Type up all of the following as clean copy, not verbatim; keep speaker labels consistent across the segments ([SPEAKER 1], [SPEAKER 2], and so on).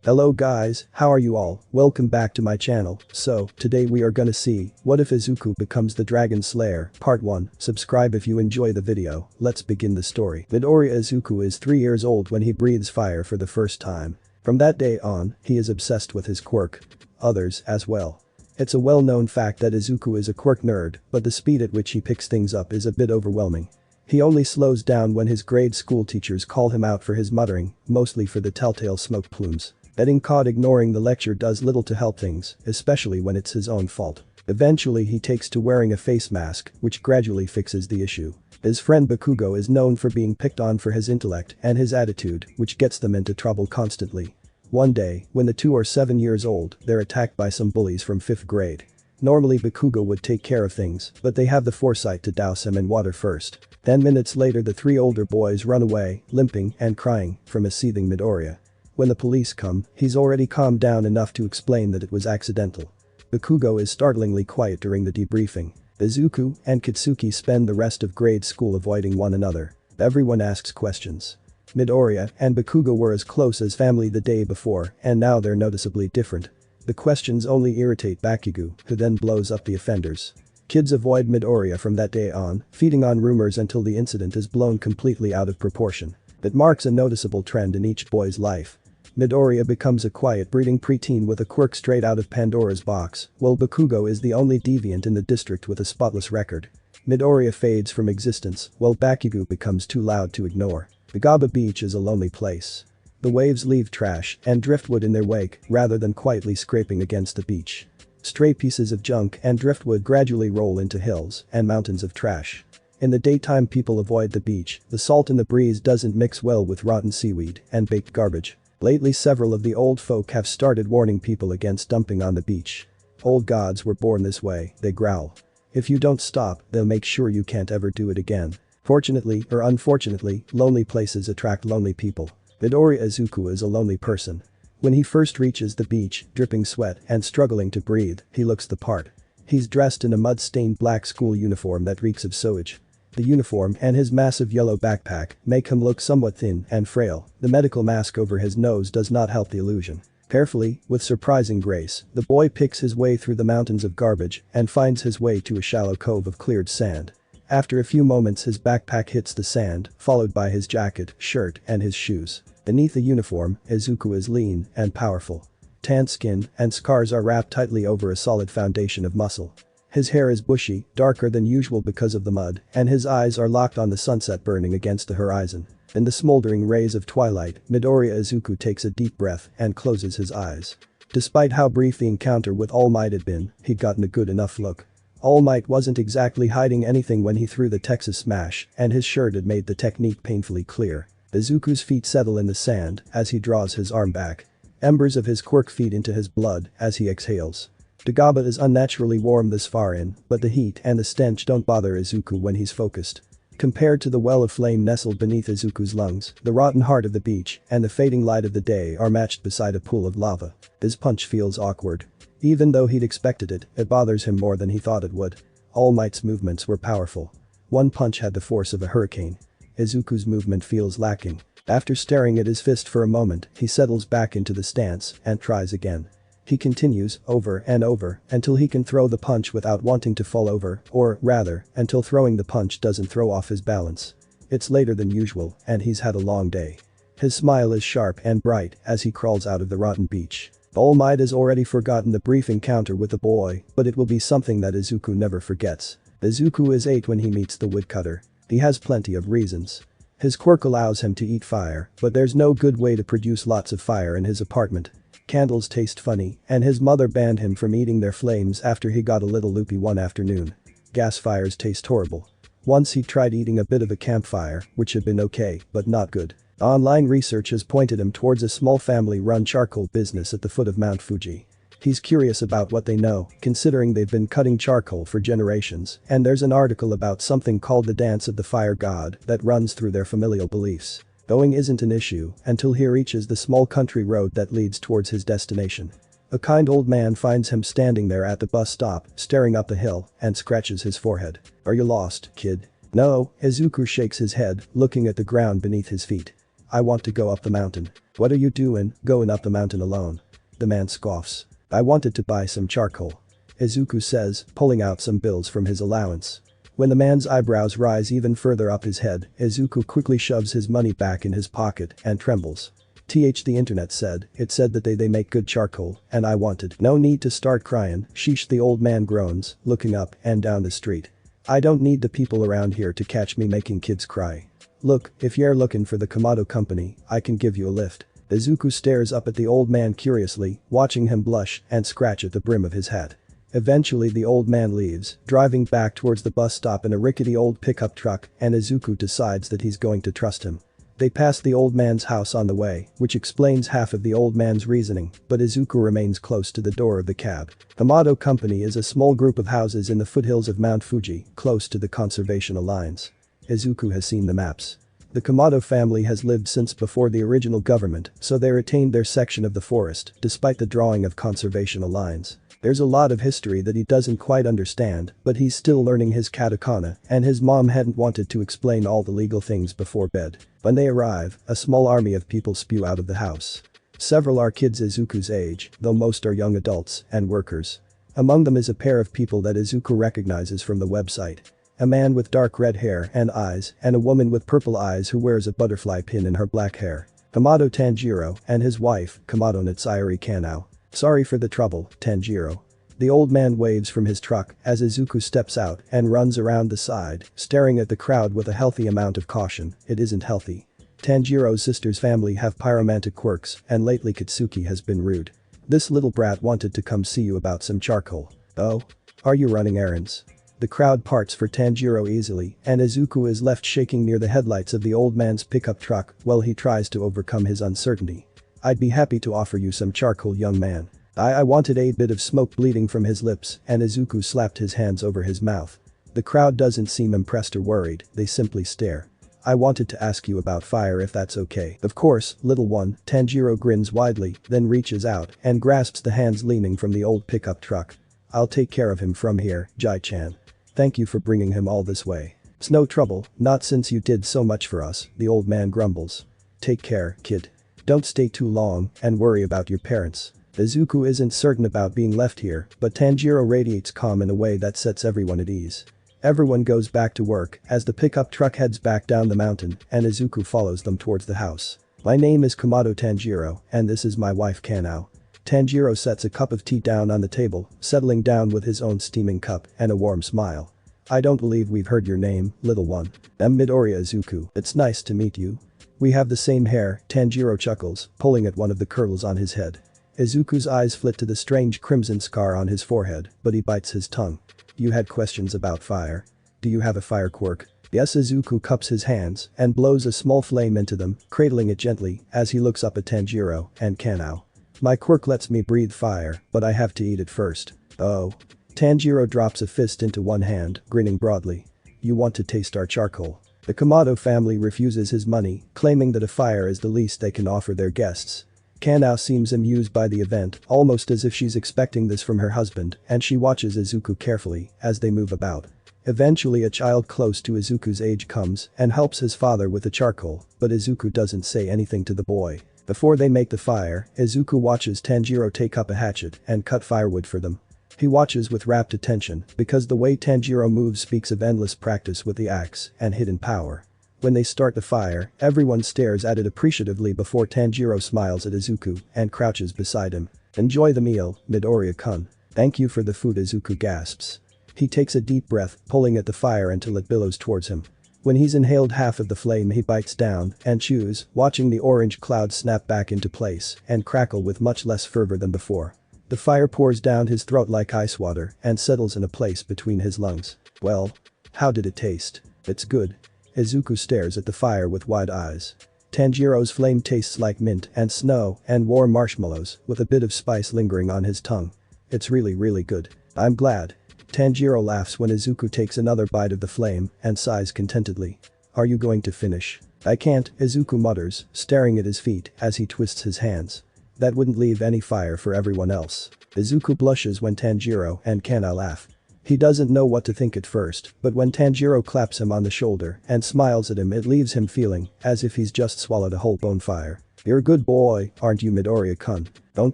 [SPEAKER 1] Hello guys, how are you all? Welcome back to my channel. So, today we are gonna see, what if Izuku becomes the Dragon Slayer, part 1. Subscribe if you enjoy the video, let's begin the story. Midoriya Izuku is 3 years old when he breathes fire for the first time. From that day on, he is obsessed with his quirk. Others as well. It's a well-known fact that Izuku is a quirk nerd, but the speed at which he picks things up is a bit overwhelming. He only slows down when his grade school teachers call him out for his muttering, mostly for the telltale smoke plumes. Getting caught ignoring the lecture does little to help things, especially when it's his own fault. Eventually he takes to wearing a face mask, which gradually fixes the issue. His friend Bakugo is known for being picked on for his intellect and his attitude, which gets them into trouble constantly. One day, when the two are 7 years old, they're attacked by some bullies from 5th grade. Normally Bakugo would take care of things, but they have the foresight to douse him in water first. 10 minutes later the 3 older boys run away, limping and crying, from a seething Midoriya. When the police come, he's already calmed down enough to explain that it was accidental. Bakugo is startlingly quiet during the debriefing. Izuku and Katsuki spend the rest of grade school avoiding one another. Everyone asks questions. Midoriya and Bakugo were as close as family the day before, and now they're noticeably different. The questions only irritate Bakugo, who then blows up the offenders. Kids avoid Midoriya from that day on, feeding on rumors until the incident is blown completely out of proportion. That marks a noticeable trend in each boy's life. Midoriya becomes a quiet breeding preteen with a quirk straight out of Pandora's box, while Bakugo is the only deviant in the district with a spotless record. Midoriya fades from existence, while Bakugo becomes too loud to ignore. The Gaba beach is a lonely place. The waves leave trash and driftwood in their wake rather than quietly scraping against the beach. Stray pieces of junk and driftwood gradually roll into hills and mountains of trash. In the daytime people avoid the beach, the salt in the breeze doesn't mix well with rotten seaweed and baked garbage. Lately several of the old folk have started warning people against dumping on the beach. Old gods were born this way, they growl. If you don't stop, they'll make sure you can't ever do it again. Fortunately or unfortunately, lonely places attract lonely people. Midoriya Izuku is a lonely person. When he first reaches the beach, dripping sweat and struggling to breathe, he looks the part. He's dressed in a mud-stained black school uniform that reeks of sewage. The uniform and his massive yellow backpack make him look somewhat thin and frail. The medical mask over his nose does not help the illusion. Carefully, with surprising grace, the boy picks his way through the mountains of garbage and finds his way to a shallow cove of cleared sand. After a few moments his backpack hits the sand, followed by his jacket, shirt, and his shoes. Beneath the uniform, Izuku is lean and powerful. Tanned skin and scars are wrapped tightly over a solid foundation of muscle. His hair is bushy, darker than usual because of the mud, and his eyes are locked on the sunset burning against the horizon. In the smoldering rays of twilight, Midoriya Izuku takes a deep breath and closes his eyes. Despite how brief the encounter with All Might had been, he'd gotten a good enough look. All Might wasn't exactly hiding anything when he threw the Texas Smash, and his shirt had made the technique painfully clear. Izuku's feet settle in the sand as he draws his arm back. Embers of his quirk feed into his blood as he exhales. The Gaba is unnaturally warm this far in, but the heat and the stench don't bother Izuku when he's focused. Compared to the well of flame nestled beneath Izuku's lungs, the rotten heart of the beach and the fading light of the day are matched beside a pool of lava. His punch feels awkward. Even though he'd expected it, it bothers him more than he thought it would. All Might's movements were powerful. One punch had the force of a hurricane. Izuku's movement feels lacking. After staring at his fist for a moment, he settles back into the stance and tries again. He continues, over and over, until he can throw the punch without wanting to fall over, or, rather, until throwing the punch doesn't throw off his balance. It's later than usual, and he's had a long day. His smile is sharp and bright as he crawls out of the rotten beach. All Might has already forgotten the brief encounter with the boy, but it will be something that Izuku never forgets. Izuku is 8 when he meets the woodcutter. He has plenty of reasons. His quirk allows him to eat fire, but there's no good way to produce lots of fire in his apartment. Candles taste funny, and his mother banned him from eating their flames after he got a little loopy one afternoon. Gas fires taste horrible. Once he tried eating a bit of a campfire, which had been okay, but not good. Online research has pointed him towards a small family-run charcoal business at the foot of Mount Fuji. He's curious about what they know, considering they've been cutting charcoal for generations, and there's an article about something called the Dance of the Fire God that runs through their familial beliefs. Going isn't an issue until he reaches the small country road that leads towards his destination. A kind old man finds him standing there at the bus stop, staring up the hill, and scratches his forehead. "Are you lost, kid?" "No," Izuku shakes his head, looking at the ground beneath his feet. I want to go up the mountain. What are you doing, going up the mountain alone? The man scoffs. I wanted to buy some charcoal. Izuku says, pulling out some bills from his allowance. When the man's eyebrows rise even further up his head, Izuku quickly shoves his money back in his pocket and trembles. The internet said, it said that they make good charcoal, and I wanted. No need to start crying, sheesh, the old man groans, looking up and down the street. I don't need the people around here to catch me making kids cry. Look, if you're looking for the Kamado company, I can give you a lift. Izuku stares up at the old man curiously, watching him blush and scratch at the brim of his hat. Eventually the old man leaves, driving back towards the bus stop in a rickety old pickup truck, and Izuku decides that he's going to trust him. They pass the old man's house on the way, which explains half of the old man's reasoning, but Izuku remains close to the door of the cab. Kamado Company is a small group of houses in the foothills of Mount Fuji, close to the conservation lines. Izuku has seen the maps. The Kamado family has lived since before the original government, so they retained their section of the forest, despite the drawing of conservation lines. There's a lot of history that he doesn't quite understand, but he's still learning his katakana, and his mom hadn't wanted to explain all the legal things before bed. When they arrive, a small army of people spew out of the house. Several are kids Izuku's age, though most are young adults and workers. Among them is a pair of people that Izuku recognizes from the website. A man with dark red hair and eyes, and a woman with purple eyes who wears a butterfly pin in her black hair. Kamado Tanjiro and his wife, Kamado Natsuyori Kanao. Sorry for the trouble, Tanjiro. The old man waves from his truck as Izuku steps out and runs around the side, staring at the crowd with a healthy amount of caution. It isn't healthy. Tanjiro's sister's family have pyromantic quirks, and lately Katsuki has been rude. This little brat wanted to come see you about some charcoal. Oh? Are you running errands? The crowd parts for Tanjiro easily, and Izuku is left shaking near the headlights of the old man's pickup truck while he tries to overcome his uncertainty. I'd be happy to offer you some charcoal, young man. I wanted. A bit of smoke bleeding from his lips, and Izuku slapped his hands over his mouth. The crowd doesn't seem impressed or worried, they simply stare. I wanted to ask you about fire if that's okay. Of course, little one, Tanjiro grins widely, then reaches out and grasps the hands leaning from the old pickup truck. I'll take care of him from here, Jai-chan. Thank you for bringing him all this way. It's no trouble, not since you did so much for us, the old man grumbles. Take care, kid. Don't stay too long and worry about your parents. Izuku isn't certain about being left here, but Tanjiro radiates calm in a way that sets everyone at ease. Everyone goes back to work as the pickup truck heads back down the mountain and Izuku follows them towards the house. My name is Kamado Tanjiro and this is my wife Kanao. Tanjiro sets a cup of tea down on the table, settling down with his own steaming cup and a warm smile. I don't believe we've heard your name, little one. I'm Midoriya Izuku. It's nice to meet you. We have the same hair, Tanjiro chuckles, pulling at one of the curls on his head. Izuku's eyes flit to the strange crimson scar on his forehead, but he bites his tongue. You had questions about fire. Do you have a fire quirk? Yes, Izuku cups his hands and blows a small flame into them, cradling it gently as he looks up at Tanjiro and Kanao. My quirk lets me breathe fire, but I have to eat it first. Oh. Tanjiro drops a fist into one hand, grinning broadly. You want to taste our charcoal? The Kamado family refuses his money, claiming that a fire is the least they can offer their guests. Kanao seems amused by the event, almost as if she's expecting this from her husband, and she watches Izuku carefully as they move about. Eventually a child close to Izuku's age comes and helps his father with the charcoal, but Izuku doesn't say anything to the boy. Before they make the fire, Izuku watches Tanjiro take up a hatchet and cut firewood for them. He watches with rapt attention because the way Tanjiro moves speaks of endless practice with the axe and hidden power. When they start the fire, everyone stares at it appreciatively before Tanjiro smiles at Izuku and crouches beside him. Enjoy the meal, Midoriya-kun. Thank you for the food, Izuku gasps. He takes a deep breath, pulling at the fire until it billows towards him. When he's inhaled half of the flame he bites down and chews, watching the orange cloud snap back into place and crackle with much less fervor than before. The fire pours down his throat like ice water and settles in a place between his lungs. Well, how did it taste? It's good. Izuku stares at the fire with wide eyes. Tanjiro's flame tastes like mint and snow and warm marshmallows with a bit of spice lingering on his tongue. It's really good. I'm glad. Tanjiro laughs when Izuku takes another bite of the flame and sighs contentedly. Are you going to finish? I can't, Izuku mutters, staring at his feet as he twists his hands. That wouldn't leave any fire for everyone else. Izuku blushes when Tanjiro and Kanao laugh. He doesn't know what to think at first, but when Tanjiro claps him on the shoulder and smiles at him, it leaves him feeling as if he's just swallowed a whole bonfire. "You're a good boy, aren't you, Midoriya-kun? Don't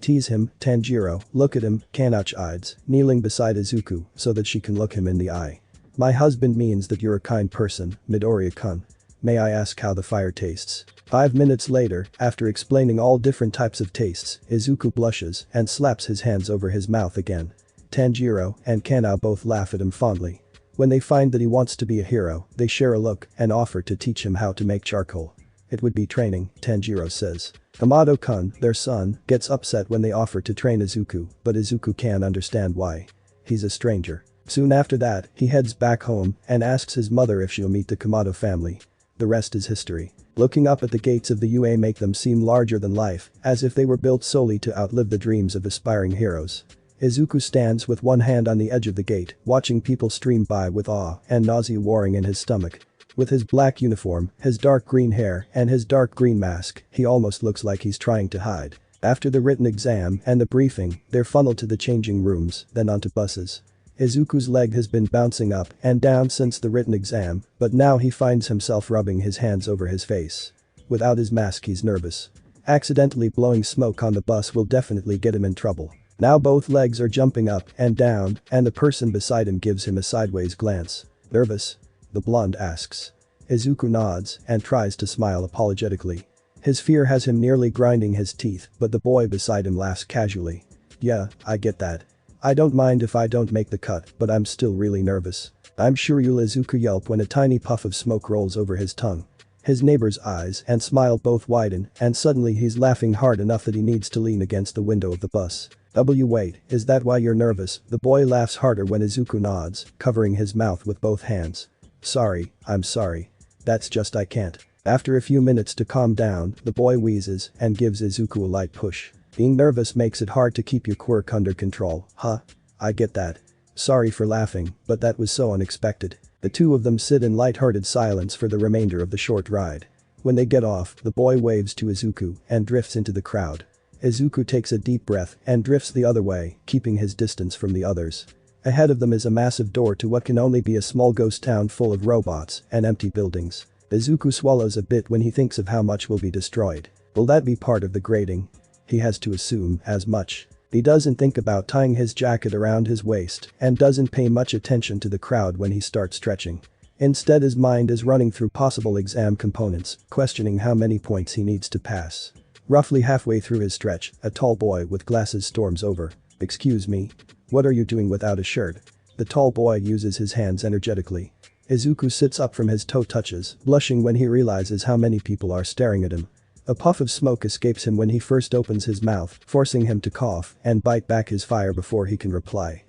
[SPEAKER 1] tease him, Tanjiro, look at him," Kanach eyes, kneeling beside Izuku so that she can look him in the eye. "My husband means that you're a kind person, Midoriya-kun. May I ask how the fire tastes?" 5 minutes later, after explaining all different types of tastes, Izuku blushes and slaps his hands over his mouth again. Tanjiro and Kanao both laugh at him fondly. When they find that he wants to be a hero, they share a look and offer to teach him how to make charcoal. "It would be training," Tanjiro says. Kamado-kun, their son, gets upset when they offer to train Izuku, but Izuku can't understand why. He's a stranger. Soon after that, he heads back home and asks his mother if she'll meet the Kamado family. The rest is history. Looking up at the gates of the UA make them seem larger than life, as if they were built solely to outlive the dreams of aspiring heroes. Izuku stands with one hand on the edge of the gate, watching people stream by with awe and nausea warring in his stomach. With his black uniform, his dark green hair, and his dark green mask, he almost looks like he's trying to hide. After the written exam and the briefing, they're funneled to the changing rooms, then onto buses. Izuku's leg has been bouncing up and down since the written exam, but now he finds himself rubbing his hands over his face. Without his mask, he's nervous. Accidentally blowing smoke on the bus will definitely get him in trouble. Now both legs are jumping up and down, and the person beside him gives him a sideways glance. "Nervous?" the blonde asks. Izuku nods and tries to smile apologetically. His fear has him nearly grinding his teeth, but the boy beside him laughs casually. "Yeah, I get that. I don't mind if I don't make the cut, but I'm still really nervous." "I'm sure you'll," Izuku yelp when a tiny puff of smoke rolls over his tongue. His neighbor's eyes and smile both widen, and suddenly he's laughing hard enough that he needs to lean against the window of the bus. Wait, is that why you're nervous?" The boy laughs harder when Izuku nods, covering his mouth with both hands. "Sorry, I'm sorry. That's just I can't." After a few minutes to calm down, the boy wheezes and gives Izuku a light push. "Being nervous makes it hard to keep your quirk under control, huh? I get that. Sorry for laughing, but that was so unexpected." The two of them sit in light-hearted silence for the remainder of the short ride. When they get off, the boy waves to Izuku and drifts into the crowd. Izuku takes a deep breath and drifts the other way, keeping his distance from the others. Ahead of them is a massive door to what can only be a small ghost town full of robots and empty buildings. Izuku swallows a bit when he thinks of how much will be destroyed. Will that be part of the grading? He has to assume as much. He doesn't think about tying his jacket around his waist and doesn't pay much attention to the crowd when he starts stretching. Instead, his mind is running through possible exam components, questioning how many points he needs to pass. Roughly halfway through his stretch, a tall boy with glasses storms over. "Excuse me? What are you doing without a shirt?" The tall boy uses his hands energetically. Izuku sits up from his toe touches, blushing when he realizes how many people are staring at him. A puff of smoke escapes him when he first opens his mouth, forcing him to cough and bite back his fire before he can reply.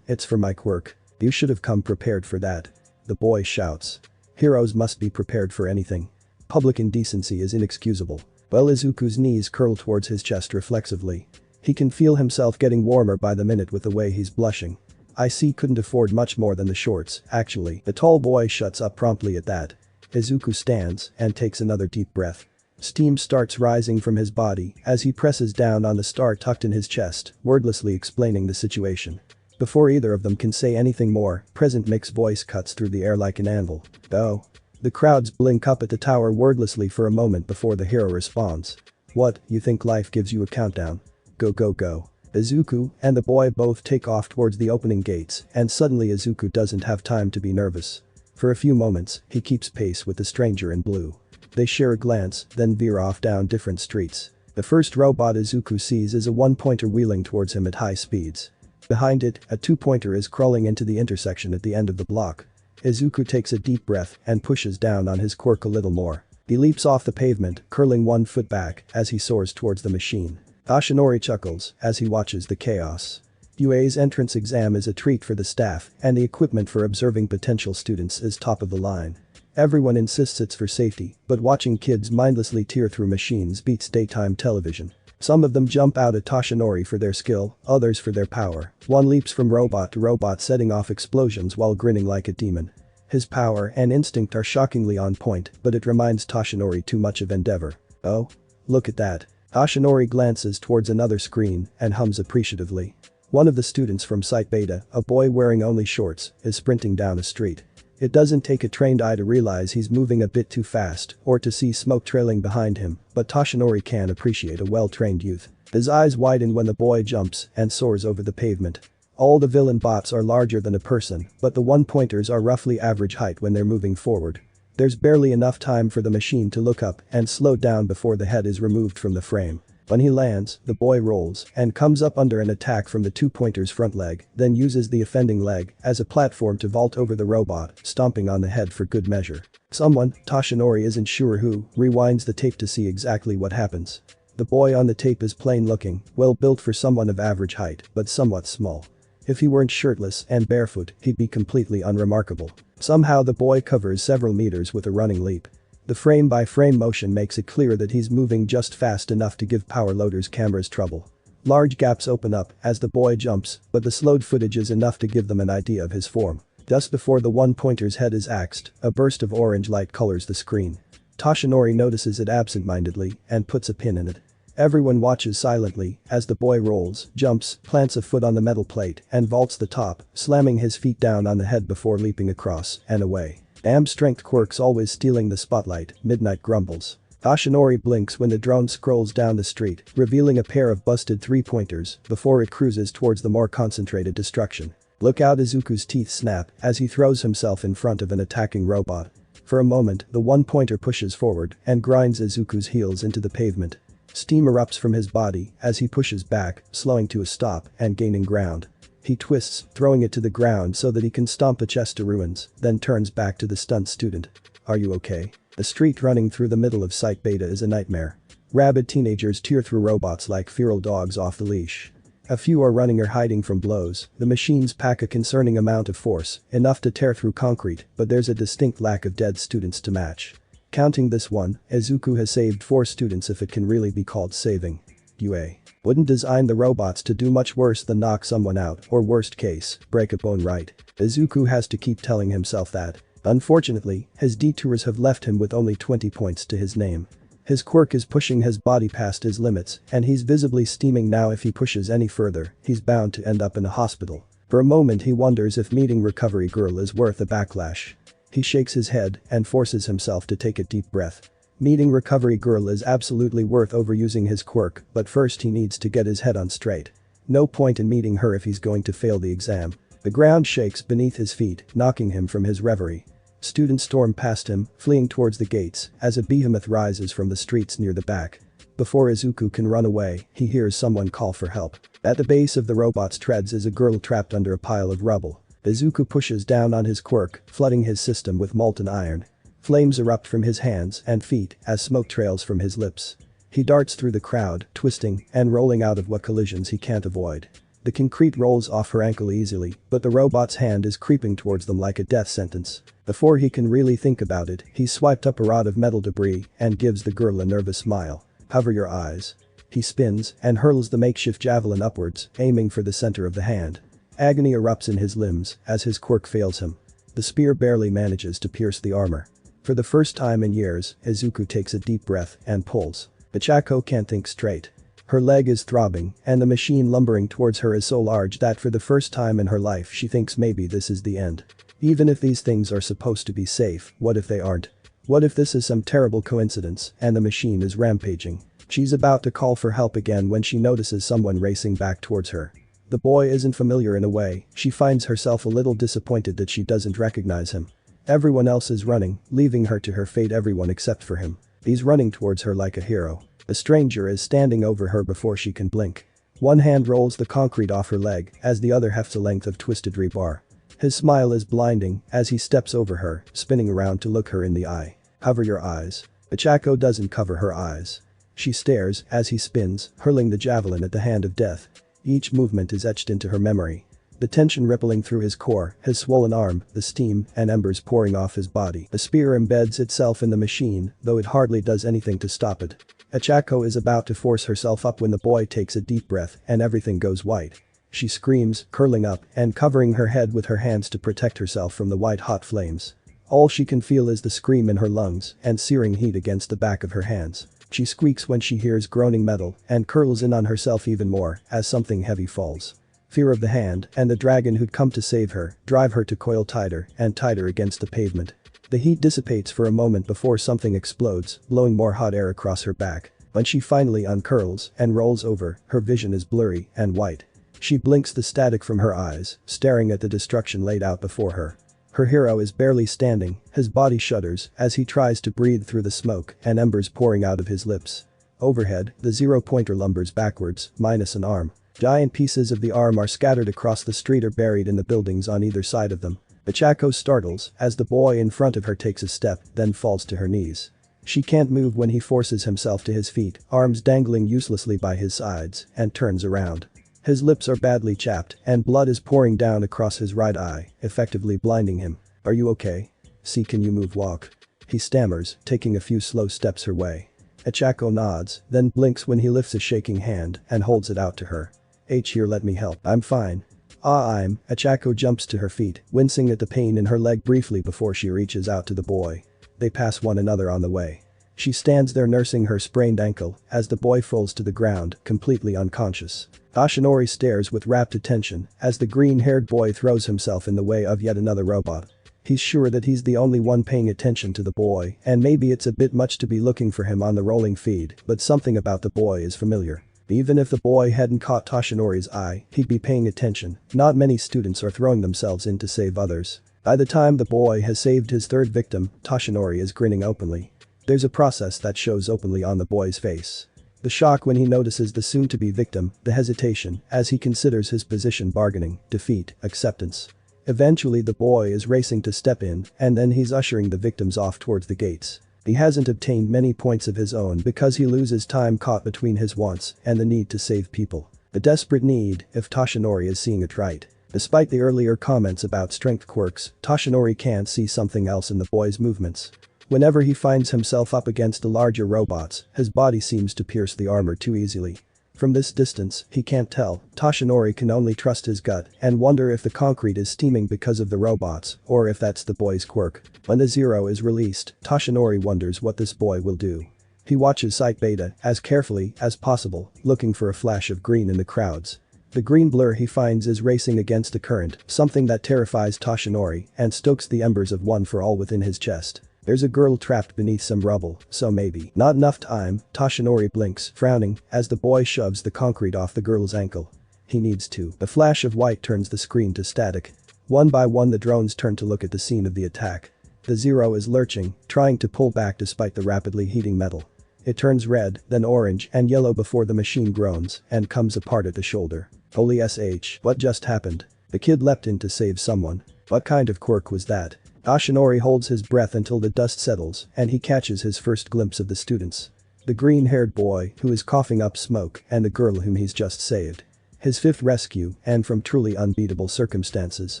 [SPEAKER 1] It's for my quirk. You should have come prepared for that." The boy shouts. Heroes must be prepared for anything. Public indecency is inexcusable. Well, Izuku's knees curl towards his chest reflexively. He can feel himself getting warmer by the minute with the way he's blushing. "I see, couldn't afford much more than the shorts, actually." The tall boy shuts up promptly at that. Izuku stands and takes another deep breath. Steam starts rising from his body as he presses down on the star tucked in his chest, wordlessly explaining the situation. Before either of them can say anything more, Present Mic's voice cuts through the air like an anvil. "Oh." The crowds blink up at the tower wordlessly for a moment before the hero responds. "What, you think life gives you a countdown? Go go go." Izuku and the boy both take off towards the opening gates, and suddenly Izuku doesn't have time to be nervous. For a few moments, he keeps pace with the stranger in blue. They share a glance, then veer off down different streets. The first robot Izuku sees is a one-pointer wheeling towards him at high speeds. Behind it, a two-pointer is crawling into the intersection at the end of the block. Izuku takes a deep breath and pushes down on his quirk a little more. He leaps off the pavement, curling one foot back as he soars towards the machine. Ashinori chuckles as he watches the chaos. UA's entrance exam is a treat for the staff, and the equipment for observing potential students is top of the line. Everyone insists it's for safety, but watching kids mindlessly tear through machines beats daytime television. Some of them jump out at Toshinori for their skill, others for their power. One leaps from robot to robot, setting off explosions while grinning like a demon. His power and instinct are shockingly on point, but it reminds Toshinori too much of Endeavor. "Oh? Look at that." Toshinori glances towards another screen and hums appreciatively. One of the students from Site Beta, a boy wearing only shorts, is sprinting down a street. It doesn't take a trained eye to realize he's moving a bit too fast or to see smoke trailing behind him, but Toshinori can appreciate a well-trained youth. His eyes widen when the boy jumps and soars over the pavement. All the villain bots are larger than a person, but the one-pointers are roughly average height when they're moving forward. There's barely enough time for the machine to look up and slow down before the head is removed from the frame. When he lands, the boy rolls and comes up under an attack from the two-pointer's front leg, then uses the offending leg as a platform to vault over the robot, stomping on the head for good measure. Someone, Toshinori isn't sure who, rewinds the tape to see exactly what happens. The boy on the tape is plain looking, well built for someone of average height, but somewhat small. If he weren't shirtless and barefoot, he'd be completely unremarkable. Somehow the boy covers several meters with a running leap. The frame-by-frame motion makes it clear that he's moving just fast enough to give power loaders' cameras trouble. Large gaps open up as the boy jumps, but the slowed footage is enough to give them an idea of his form. Just before the one-pointer's head is axed, a burst of orange light colors the screen. Toshinori notices it absent-mindedly and puts a pin in it. Everyone watches silently as the boy rolls, jumps, plants a foot on the metal plate, and vaults the top, slamming his feet down on the head before leaping across and away. Damn strength quirks always stealing the spotlight, Midnight grumbles. Toshinori blinks when the drone scrolls down the street, revealing a pair of busted three-pointers before it cruises towards the more concentrated destruction. Look out, Izuku's teeth snap as he throws himself in front of an attacking robot. For a moment, the one-pointer pushes forward and grinds Izuku's heels into the pavement. Steam erupts from his body as he pushes back, slowing to a stop and gaining ground. He twists, throwing it to the ground so that he can stomp the chest to ruins, then turns back to the stunned student. Are you okay? The street running through the middle of Site Beta is a nightmare. Rabid teenagers tear through robots like feral dogs off the leash. A few are running or hiding from blows. The machines pack a concerning amount of force, enough to tear through concrete, but there's a distinct lack of dead students to match. Counting this one, Izuku has saved 4 students if it can really be called saving. UA wouldn't design the robots to do much worse than knock someone out or worst case, break a bone, right? Izuku has to keep telling himself that. Unfortunately, his detours have left him with only 20 points to his name. His quirk is pushing his body past his limits and he's visibly steaming now. If he pushes any further, he's bound to end up in a hospital. For a moment he wonders if meeting Recovery Girl is worth a backlash. He shakes his head and forces himself to take a deep breath. Meeting Recovery Girl is absolutely worth overusing his quirk, but first he needs to get his head on straight. No point in meeting her if he's going to fail the exam. The ground shakes beneath his feet, knocking him from his reverie. Students storm past him, fleeing towards the gates, as a behemoth rises from the streets near the back. Before Izuku can run away, he hears someone call for help. At the base of the robot's treads is a girl trapped under a pile of rubble. Izuku pushes down on his quirk, flooding his system with molten iron. Flames erupt from his hands and feet as smoke trails from his lips. He darts through the crowd, twisting and rolling out of what collisions he can't avoid. The concrete rolls off her ankle easily, but the robot's hand is creeping towards them like a death sentence. Before he can really think about it, he's swiped up a rod of metal debris and gives the girl a nervous smile. Cover your eyes. He spins and hurls the makeshift javelin upwards, aiming for the center of the hand. Agony erupts in his limbs as his quirk fails him. The spear barely manages to pierce the armor. For the first time in years, Izuku takes a deep breath and pulls. Michako can't think straight. Her leg is throbbing, and the machine lumbering towards her is so large that for the first time in her life she thinks maybe this is the end. Even if these things are supposed to be safe, what if they aren't? What if this is some terrible coincidence and the machine is rampaging? She's about to call for help again when she notices someone racing back towards her. The boy isn't familiar in a way. She finds herself a little disappointed that she doesn't recognize him. Everyone else is running, leaving her to her fate, everyone except for him. He's running towards her like a hero. The stranger is standing over her before she can blink. One hand rolls the concrete off her leg as the other hefts a length of twisted rebar. His smile is blinding as he steps over her, spinning around to look her in the eye. Cover your eyes. Michako doesn't cover her eyes. She stares as he spins, hurling the javelin at the hand of death. Each movement is etched into her memory. The tension rippling through his core, his swollen arm, the steam and embers pouring off his body. The spear embeds itself in the machine, though it hardly does anything to stop it. Michako is about to force herself up when the boy takes a deep breath and everything goes white. She screams, curling up and covering her head with her hands to protect herself from the white-hot flames. All she can feel is the scream in her lungs and searing heat against the back of her hands. She squeaks when she hears groaning metal and curls in on herself even more as something heavy falls. Fear of the hand and the dragon who'd come to save her drive her to coil tighter and tighter against the pavement. The heat dissipates for a moment before something explodes, blowing more hot air across her back. When she finally uncurls and rolls over, her vision is blurry and white. She blinks the static from her eyes, staring at the destruction laid out before her. Her hero is barely standing, his body shudders as he tries to breathe through the smoke and embers pouring out of his lips. Overhead, the zero-pointer lumbers backwards, minus an arm. Giant pieces of the arm are scattered across the street or buried in the buildings on either side of them. Ichako startles as the boy in front of her takes a step, then falls to her knees. She can't move when he forces himself to his feet, arms dangling uselessly by his sides, and turns around. His lips are badly chapped, and blood is pouring down across his right eye, effectively blinding him. "Are you okay? See, can you move, walk?" He stammers, taking a few slow steps her way. Ichako nods, then blinks when he lifts a shaking hand and holds it out to her. "Here, let me help. I'm fine." Ichako jumps to her feet, wincing at the pain in her leg briefly before she reaches out to the boy. They pass one another on the way. She stands there nursing her sprained ankle as the boy falls to the ground, completely unconscious. Toshinori stares with rapt attention as the green-haired boy throws himself in the way of yet another robot. He's sure that he's the only one paying attention to the boy, and maybe it's a bit much to be looking for him on the rolling feed, but something about the boy is familiar. Even if the boy hadn't caught Toshinori's eye, he'd be paying attention. Not many students are throwing themselves in to save others. By the time the boy has saved his third victim, Toshinori is grinning openly. There's a process that shows openly on the boy's face. The shock when he notices the soon-to-be victim, the hesitation as he considers his position, bargaining, defeat, acceptance. Eventually the boy is racing to step in, and then he's ushering the victims off towards the gates. He hasn't obtained many points of his own because he loses time caught between his wants and the need to save people. The desperate need, if Toshinori is seeing it right. Despite the earlier comments about strength quirks, Toshinori can't see something else in the boy's movements. Whenever he finds himself up against the larger robots, his body seems to pierce the armor too easily. From this distance, he can't tell. Toshinori can only trust his gut and wonder if the concrete is steaming because of the robots or if that's the boy's quirk. When the Zero is released, Toshinori wonders what this boy will do. He watches Site Beta as carefully as possible, looking for a flash of green in the crowds. The green blur he finds is racing against the current, something that terrifies Toshinori and stokes the embers of one for all within his chest. There's a girl trapped beneath some rubble, so maybe not enough time. Toshinori blinks, frowning, as the boy shoves the concrete off the girl's ankle. He needs to. A flash of white turns the screen to static. One by one the drones turn to look at the scene of the attack. The Zero is lurching, trying to pull back despite the rapidly heating metal. It turns red, then orange and yellow before the machine groans and comes apart at the shoulder. Holy sh! What just happened? The kid leapt in to save someone. What kind of quirk was that? Toshinori holds his breath until the dust settles and he catches his first glimpse of the students. The green-haired boy who is coughing up smoke and the girl whom he's just saved. His fifth rescue, and from truly unbeatable circumstances.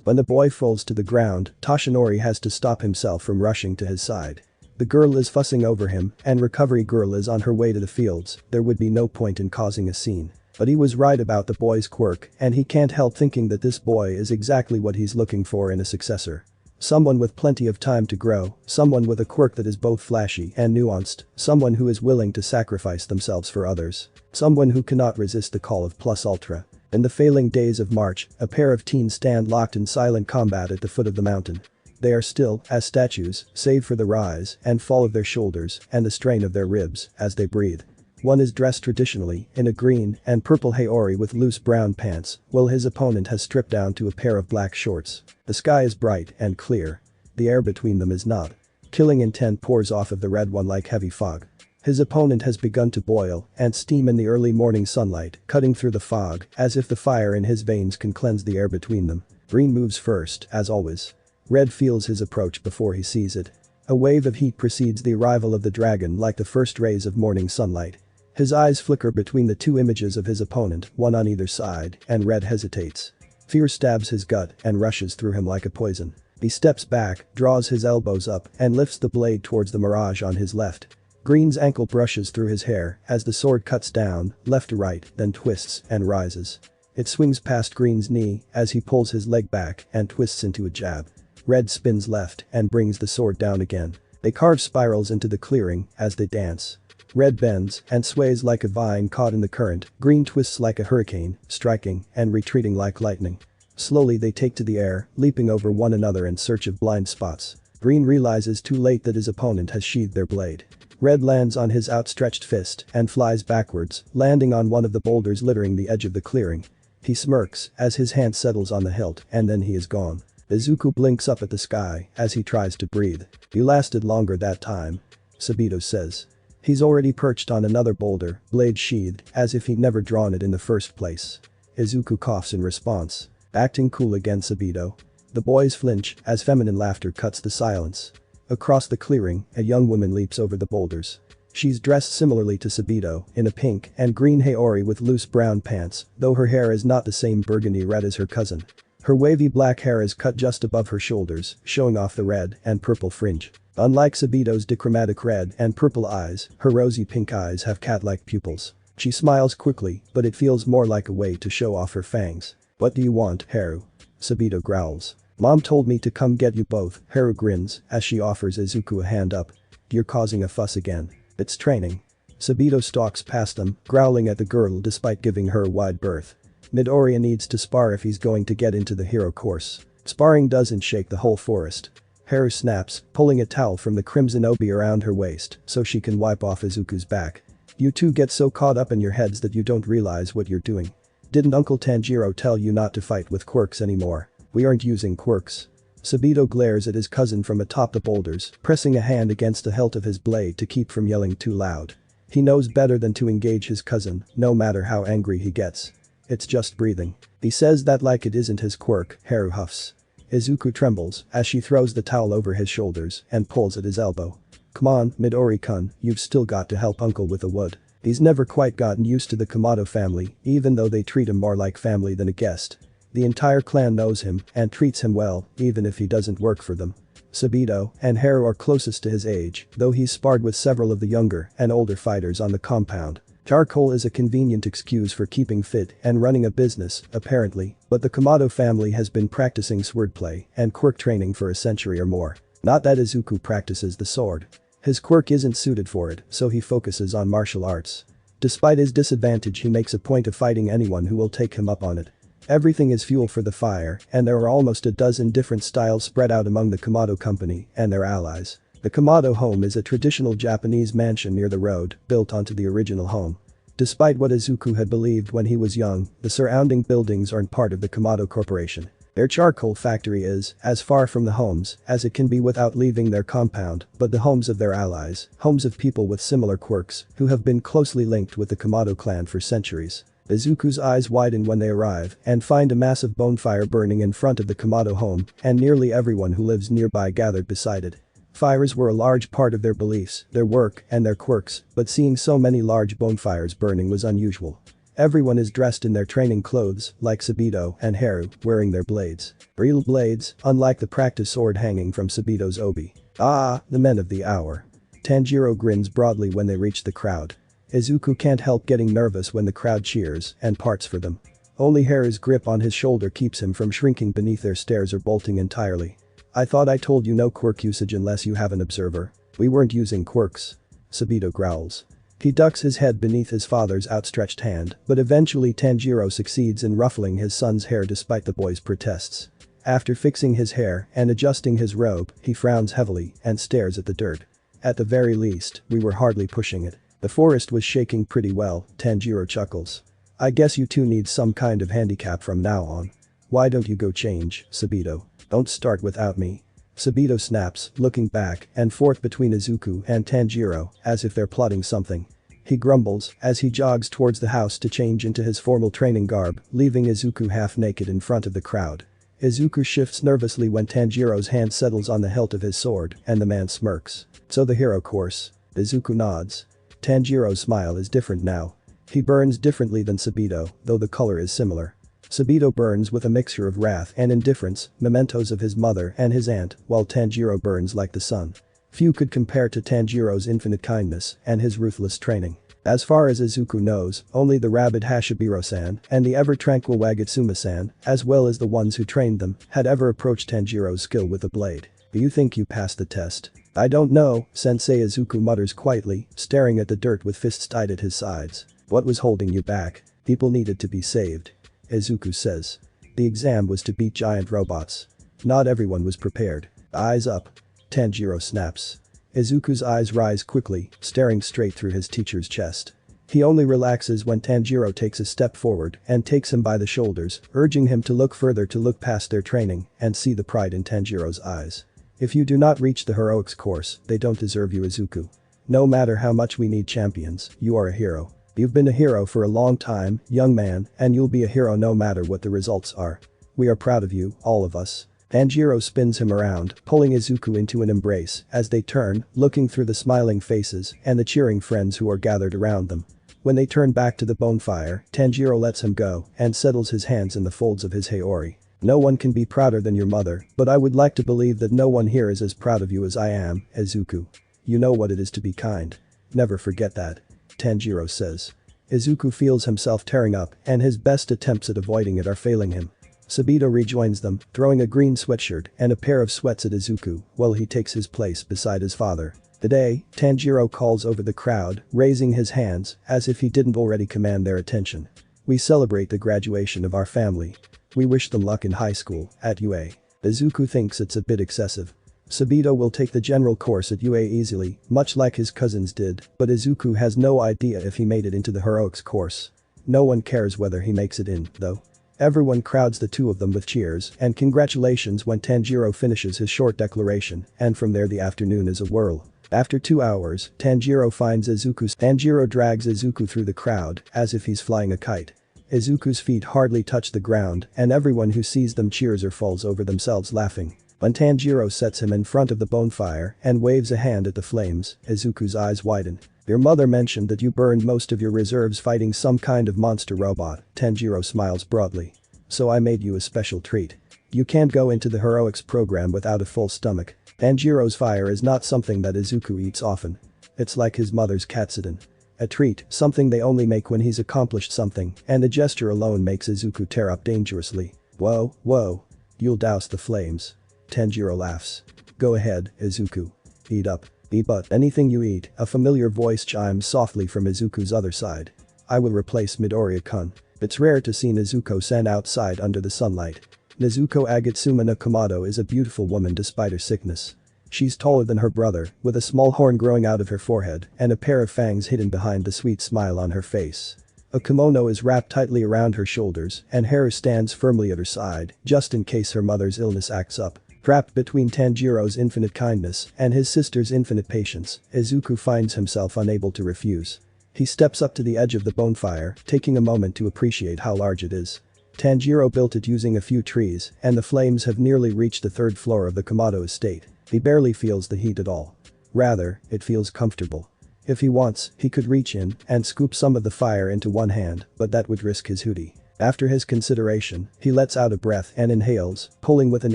[SPEAKER 1] When the boy falls to the ground, Toshinori has to stop himself from rushing to his side. The girl is fussing over him and Recovery Girl is on her way to the fields. There would be no point in causing a scene. But he was right about the boy's quirk and he can't help thinking that this boy is exactly what he's looking for in a successor. Someone with plenty of time to grow, someone with a quirk that is both flashy and nuanced, someone who is willing to sacrifice themselves for others, someone who cannot resist the call of Plus Ultra. In the failing days of March, a pair of teens stand locked in silent combat at the foot of the mountain. They are still as statues, save for the rise and fall of their shoulders and the strain of their ribs as they breathe. One is dressed traditionally in a green and purple haori with loose brown pants, while his opponent has stripped down to a pair of black shorts. The sky is bright and clear. The air between them is not. Killing intent pours off of the red one like heavy fog. His opponent has begun to boil and steam in the early morning sunlight, cutting through the fog as if the fire in his veins can cleanse the air between them. Green moves first, as always. Red feels his approach before he sees it. A wave of heat precedes the arrival of the dragon like the first rays of morning sunlight. His eyes flicker between the two images of his opponent, one on either side, and Red hesitates. Fear stabs his gut and rushes through him like a poison. He steps back, draws his elbows up, and lifts the blade towards the mirage on his left. Green's ankle brushes through his hair as the sword cuts down, left to right, then twists and rises. It swings past Green's knee as he pulls his leg back and twists into a jab. Red spins left and brings the sword down again. They carve spirals into the clearing as they dance. Red bends and sways like a vine caught in the current, green twists like a hurricane, striking and retreating like lightning. Slowly they take to the air, leaping over one another in search of blind spots. Green realizes too late that his opponent has sheathed their blade. Red lands on his outstretched fist and flies backwards, landing on one of the boulders littering the edge of the clearing. He smirks as his hand settles on the hilt and then he is gone. Izuku blinks up at the sky as he tries to breathe. "You lasted longer that time," Sabito says. He's already perched on another boulder, blade sheathed, as if he'd never drawn it in the first place. Izuku coughs in response. Acting cool again, Sabito. The boys flinch as feminine laughter cuts the silence. Across the clearing, a young woman leaps over the boulders. She's dressed similarly to Sabito, in a pink and green haori with loose brown pants, though her hair is not the same burgundy red as her cousin. Her wavy black hair is cut just above her shoulders, showing off the red and purple fringe. Unlike Sabito's dichromatic red and purple eyes, her rosy pink eyes have cat-like pupils. She smiles quickly, but it feels more like a way to show off her fangs. "What do you want, Haru?" Sabito growls. "Mom told me to come get you both," Haru grins as she offers Izuku a hand up. "You're causing a fuss again." "It's training." Sabito stalks past them, growling at the girl despite giving her a wide berth. Midoriya needs to spar if he's going to get into the hero course. Sparring doesn't shake the whole forest. Haru snaps, pulling a towel from the crimson obi around her waist so she can wipe off Izuku's back. "You two get so caught up in your heads that you don't realize what you're doing. Didn't Uncle Tanjiro tell you not to fight with quirks anymore? We aren't using quirks." Sabito glares at his cousin from atop the boulders, pressing a hand against the hilt of his blade to keep from yelling too loud. He knows better than to engage his cousin, no matter how angry he gets. "It's just breathing." He says that like it isn't his quirk, Haru huffs. Izuku trembles as she throws the towel over his shoulders and pulls at his elbow. "Come on, Midori-kun, you've still got to help Uncle with the wood." He's never quite gotten used to the Kamado family, even though they treat him more like family than a guest. The entire clan knows him and treats him well, even if he doesn't work for them. Sabito and Haru are closest to his age, though he's sparred with several of the younger and older fighters on the compound. Charcoal is a convenient excuse for keeping fit and running a business, apparently, but the Kamado family has been practicing swordplay and quirk training for a century or more. Not that Izuku practices the sword. His quirk isn't suited for it, so he focuses on martial arts. Despite his disadvantage, he makes a point of fighting anyone who will take him up on it. Everything is fuel for the fire, and there are almost a dozen different styles spread out among the Kamado company and their allies. The Kamado home is a traditional Japanese mansion near the road, built onto the original home. Despite what Izuku had believed when he was young, the surrounding buildings aren't part of the Kamado Corporation. Their charcoal factory is as far from the homes as it can be without leaving their compound, but the homes of their allies, homes of people with similar quirks who have been closely linked with the Kamado clan for centuries. Izuku's eyes widen when they arrive and find a massive bonfire burning in front of the Kamado home, and nearly everyone who lives nearby gathered beside it. Fires were a large part of their beliefs, their work, and their quirks, but seeing so many large bonfires burning was unusual. Everyone is dressed in their training clothes, like Sabito and Haru, wearing their blades. Real blades, unlike the practice sword hanging from Sabito's obi. "Ah, the men of the hour." Tanjiro grins broadly when they reach the crowd. Izuku can't help getting nervous when the crowd cheers and parts for them. Only Haru's grip on his shoulder keeps him from shrinking beneath their stares or bolting entirely. "I thought I told you no quirk usage unless you have an observer." "We weren't using quirks." Sabito growls. He ducks his head beneath his father's outstretched hand, but eventually Tanjiro succeeds in ruffling his son's hair despite the boy's protests. After fixing his hair and adjusting his robe, he frowns heavily and stares at the dirt. "At the very least, we were hardly pushing it." "The forest was shaking pretty well," Tanjiro chuckles. "I guess you two need some kind of handicap from now on." "Why don't you go change, Sabito? Don't start without me." Sabito snaps, looking back and forth between Izuku and Tanjiro as if they're plotting something. He grumbles as he jogs towards the house to change into his formal training garb, leaving Izuku half naked in front of the crowd. Izuku shifts nervously when Tanjiro's hand settles on the hilt of his sword and the man smirks. "So the hero course." Izuku nods. Tanjiro's smile is different now. He burns differently than Sabito, though the color is similar. Sabito burns with a mixture of wrath and indifference, mementos of his mother and his aunt, while Tanjiro burns like the sun. Few could compare to Tanjiro's infinite kindness and his ruthless training. As far as Izuku knows, only the rabid Hashibiro-san and the ever-tranquil Wagatsuma-san, as well as the ones who trained them, had ever approached Tanjiro's skill with a blade. "Do you think you passed the test?" I don't know, Sensei Izuku mutters quietly, staring at the dirt with fists tied at his sides. What was holding you back? People needed to be saved. Izuku says. The exam was to beat giant robots. Not everyone was prepared. Eyes up. Tanjiro snaps. Izuku's eyes rise quickly, staring straight through his teacher's chest. He only relaxes when Tanjiro takes a step forward and takes him by the shoulders, urging him to look further, to look past their training and see the pride in Tanjiro's eyes. If you do not reach the heroics course, they don't deserve you, Izuku. No matter how much we need champions, you are a hero. You've been a hero for a long time, young man, and you'll be a hero no matter what the results are. We are proud of you, all of us. Tanjiro spins him around, pulling Izuku into an embrace as they turn, looking through the smiling faces and the cheering friends who are gathered around them. When they turn back to the bonfire, Tanjiro lets him go and settles his hands in the folds of his haori. No one can be prouder than your mother, but I would like to believe that no one here is as proud of you as I am, Izuku. You know what it is to be kind. Never forget that. Tanjiro says. Izuku feels himself tearing up and his best attempts at avoiding it are failing him. Sabito rejoins them, throwing a green sweatshirt and a pair of sweats at Izuku while he takes his place beside his father. Today, Tanjiro calls over the crowd, raising his hands as if he didn't already command their attention. We celebrate the graduation of our family. We wish them luck in high school, at UA. Izuku thinks it's a bit excessive. Sabito will take the general course at UA easily, much like his cousins did, but Izuku has no idea if he made it into the heroics course. No one cares whether he makes it in, though. Everyone crowds the two of them with cheers and congratulations when Tanjiro finishes his short declaration, and from there the afternoon is a whirl. After 2 hours, Tanjiro drags Izuku through the crowd as if he's flying a kite. Izuku's feet hardly touch the ground and everyone who sees them cheers or falls over themselves laughing. When Tanjiro sets him in front of the bonfire and waves a hand at the flames, Izuku's eyes widen. Your mother mentioned that you burned most of your reserves fighting some kind of monster robot, Tanjiro smiles broadly. So I made you a special treat. You can't go into the heroics program without a full stomach. Tanjiro's fire is not something that Izuku eats often. It's like his mother's katsudon. A treat, something they only make when he's accomplished something, and the gesture alone makes Izuku tear up dangerously. Whoa. You'll douse the flames. Tanjiro laughs. Go ahead, Izuku. Eat up. But anything you eat, a familiar voice chimes softly from Izuku's other side. I will replace Midoriya-kun. It's rare to see Nezuko-san outside under the sunlight. Nezuko Agatsuma no Komodo is a beautiful woman despite her sickness. She's taller than her brother, with a small horn growing out of her forehead and a pair of fangs hidden behind the sweet smile on her face. A kimono is wrapped tightly around her shoulders and hair stands firmly at her side, just in case her mother's illness acts up. Trapped between Tanjiro's infinite kindness and his sister's infinite patience, Izuku finds himself unable to refuse. He steps up to the edge of the bonfire, taking a moment to appreciate how large it is. Tanjiro built it using a few trees, and the flames have nearly reached the 3rd floor of the Komodo estate. He barely feels the heat at all. Rather, it feels comfortable. If he wants, he could reach in and scoop some of the fire into one hand, but that would risk his hoodie. After his consideration, he lets out a breath and inhales, pulling with an